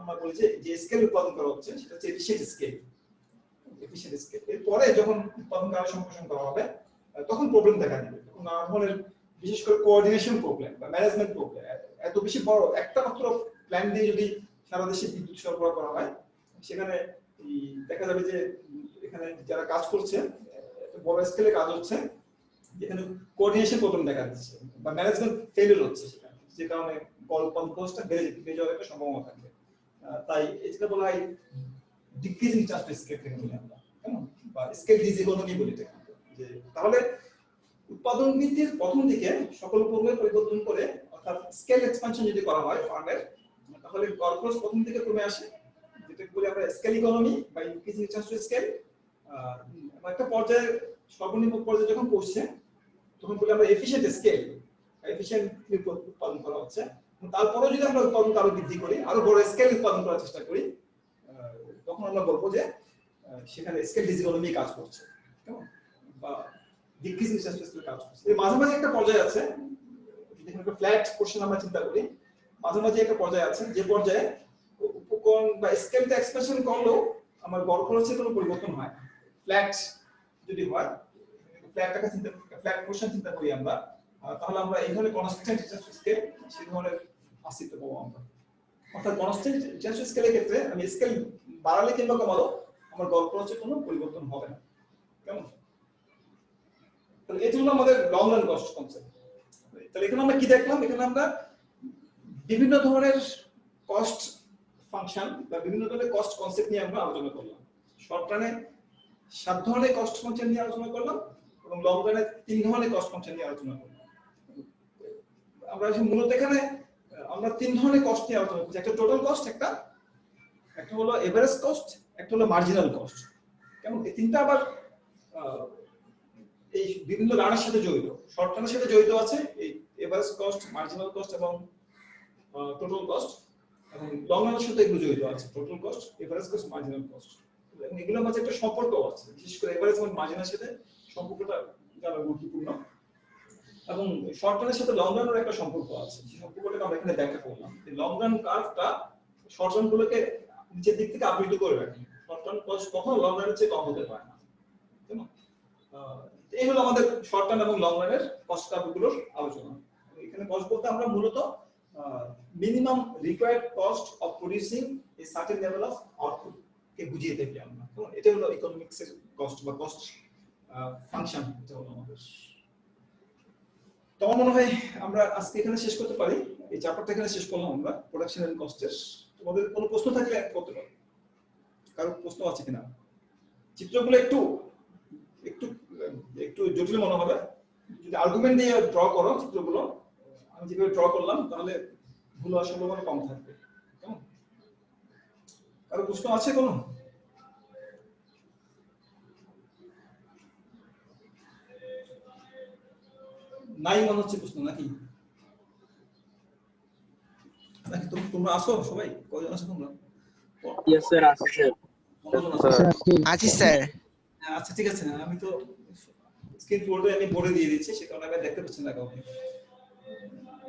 আমরা বলি যে স্কেল উৎপাদন করা হচ্ছে সেটা হচ্ছে এফিশিয়েন্ট স্কেল। এফিশিয়েন্ট স্কেল এরপরে যখন উৎপাদন কার্য সম্প্রসারণ করা হবে, তখন প্রবলেম দেখা দিবে। তখন নানা ধরনের বিশেষ করে কোঅর্ডিনেশন প্রবলেম বা ম্যানেজমেন্ট প্রবলেম। এত বেশি বড় একটা মাত্র প্ল্যান দিয়ে যদি সারা দেশে বিদ্যুৎ সরবরাহ করা হয়, সেখানে দেখা যাবে যে এখানে যারা কাজ করছে, বড় স্কেলে কাজ হচ্ছে, যেখানে কোঅর্ডিনেশন প্রবলেম দেখা দিচ্ছে বা ম্যানেজমেন্ট ফেলিওর হচ্ছে, সেখানে যে কারণে উৎপাদন খরচটা বেড়ে যাওয়ার একটা সম্ভাবনা থাকবে। তাই এটা বলা হয় ডিক্রিজিং চার্জ স্কেল থেকে বলি আমরা, কেমন? বা স্কেল ডিসইকোনমি বলি। যে তাহলে উৎপাদন বৃদ্ধির প্রথম দিকে সকল উপকরণ পরিবর্তন করে, অর্থাৎ স্কেল এক্সপানশন যদি করা হয় ফার্মের, তাহলে গড় খরচ প্রথম দিকে কমে আসে, যেটাকে বলি আমরা স্কেল ইকোনমি বা ইনক্রিজিং চার্জ স্কেল। একটা পর্যায়ে সর্বনিম্ন পর্যায়ে যখন পৌঁছছে, তখন বলি আমরা এফিশিয়েন্ট স্কেল, এফিশিয়েন্ট উৎপাদন করা হচ্ছে। তারপরে যদি আমরা উৎপাদন আরো বৃদ্ধি করি, আরো বড় স্কেল উৎপাদন করার চেষ্টা করি, তখন আমরা বলবো যে সেখানে স্কেল ডিসইকোনমি কাজ করছে, কেমন? বা ডিক্রিজিং চার্জ স্কেল কাজ করছে। এর মাঝামাঝি একটা পর্যায়ে আছে, যদি একটা ফ্ল্যাট পোরশন আমরা চিন্তা করি, মাঝামাঝি একটা পর্যায়ে আছে, যে পর্যায়ে উপকরণ বা স্কেলটা এক্সপ্যানশন করলেও আমার গড় খরচে কোনো পরিবর্তন হয় না। ফ্ল্যাট যদি হয়, ফ্ল্যাট পোরশন চিন্তা করি আমরা, তাহলে আমরা এই ধরনের কনস্ট্যান্ট চার্জ স্কেল সেই ধরনের অস্তিত্ব পাবো আমরা। অর্থাৎ কনস্ট্যান্ট চার্জ স্কেলের ক্ষেত্রে আমি স্কেল বাড়ালে কিংবা কমালো আমার গড় খরচে কোনো পরিবর্তন হবে না, কেমন? তাহলে এটা হলো আমাদের লং রান কস্ট কনসেপ্ট। তাহলে এখানে আমরা কি দেখলাম? এখানে আমরা বিভিন্ন ধরনের কস্ট ফাংশন বা বিভিন্ন ধরনের কস্ট কনসেপ্ট নিয়ে আমরা আলোচনা করলাম। শর্ট রানে 7 ধরনের কস্ট ফাংশন নিয়ে আলোচনা করলাম এবং লং রানে 3 ধরনের কস্ট ফাংশন নিয়ে আলোচনা করলাম। আমরা মূলত এখানে আমরা 3 ধরনের কস্ট নিয়ে আলোচনা করছি। একটা টোটাল কস্ট, একটা হলো এভারেজ কস্ট, একটা হলো মার্জিনাল কস্ট। কেমন? এই তিনটা আবার এই বিভিন্ন রানের সাথে জড়িত। শর্ট রানের সাথে জড়িত আছে এই এভারেজ কস্ট, মার্জিনাল কস্ট এবং টোটাল কস্ট, এবং লং রানের সাথে এগুলো জড়িত আছে, total cost, average cost, marginal cost. এবং এগুলোর মাঝে একটা সম্পর্ক আছে, বিশেষ করে এভারেজ এবং মার্জিনালের সাথে সম্পর্কটা জানা গুরুত্বপূর্ণ। এবং শর্ট রানের সাথে লং রানের একটা সম্পর্ক আছে, সেই সম্পর্কটাকে আমরা এখানে ব্যাখ্যা করলাম। এই লং রান কার্ভটা শর্ট রান গুলোকে নিচের দিক থেকে আবৃত করে রাখে। শর্ট রান কস্ট কখনো লং রানের চেয়ে কম হতে পারে না, তাই না? এই হলো আমাদের শর্ট টার্ম এবং লং রানের কস্ট কার্ভগুলোর আলোচনা। এখানে কস্ট বলতে আমরা মূলত minimum required cost of producing a certain level of output কে বুঝিয়ে থাকি আমরা। তো এটা হলো ইকোনমিক্সের কস্ট বা কস্ট ফাংশন। এটা হলো আমাদের। তো আমার মনে হয় আমরা আজকে এখানে শেষ করতে পারি। এই চ্যাপ্টারটা এখানে শেষ করলাম আমরা প্রোডাকশন এন্ড কস্টের। তোমাদের কোনো প্রশ্ন থাকলে করতে পারো। কারো প্রশ্ন আছে কিনা? চিত্রগুলো একটু একটু একটু জটিল মনে হবে, যদি আর্গুমেন্ট দিয়ে ড্র করো চিত্রগুলো, আমি যেভাবে ড্র করলাম, তাহলে ভুল হওয়ার সম্ভাবনা কম থাকবে। কেমন? কারো প্রশ্ন আছে কোনো? নাই মনে হচ্ছে প্রশ্ন, নাকি? নাকি তোমরা আসো সবাই? কয়জন আছো তোমরা? ইয়েস স্যার, আছে স্যার। আছি স্যার। আচ্ছা ঠিক আছে, আমি তো স্ক্রিন বোর্ডে আমি বোর্ডে দিয়ে দিচ্ছি, সে কারণে আমি দেখতে পাচ্ছি না কাউকে।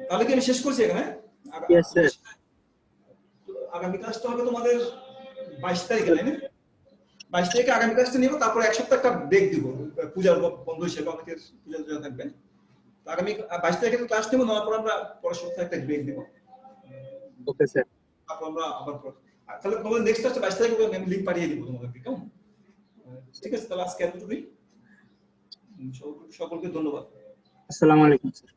তাহলে কি আমি শেষ করছি এখানে? Yes sir. আগামী ক্লাসটা হবে তোমাদের 22 তারিখে, তাই না? 22 তারিখে আগামী ক্লাসটা নিব, তারপর এক সপ্তাহ একটা ব্রেক দিব পূজার বন্ধ হিসেবে, অনেকের পূজা থাকবে। তো আগামী 22 তারিখে ক্লাস নেব, নেওয়ার পর আমরা পরের সপ্তাহে একটা ব্রেক দেব। Okay sir. তারপর আমরা আবার তাহলে তোমাদের নেক্সট ক্লাসে 22 তারিখে আমি লিংক পাঠিয়ে দিব তোমাদেরকে, কেমন? ঠিক আছে, তাহলে আজকে এতটুকুই। সকলকে ধন্যবাদ। আসসালামু আলাইকুম স্যার।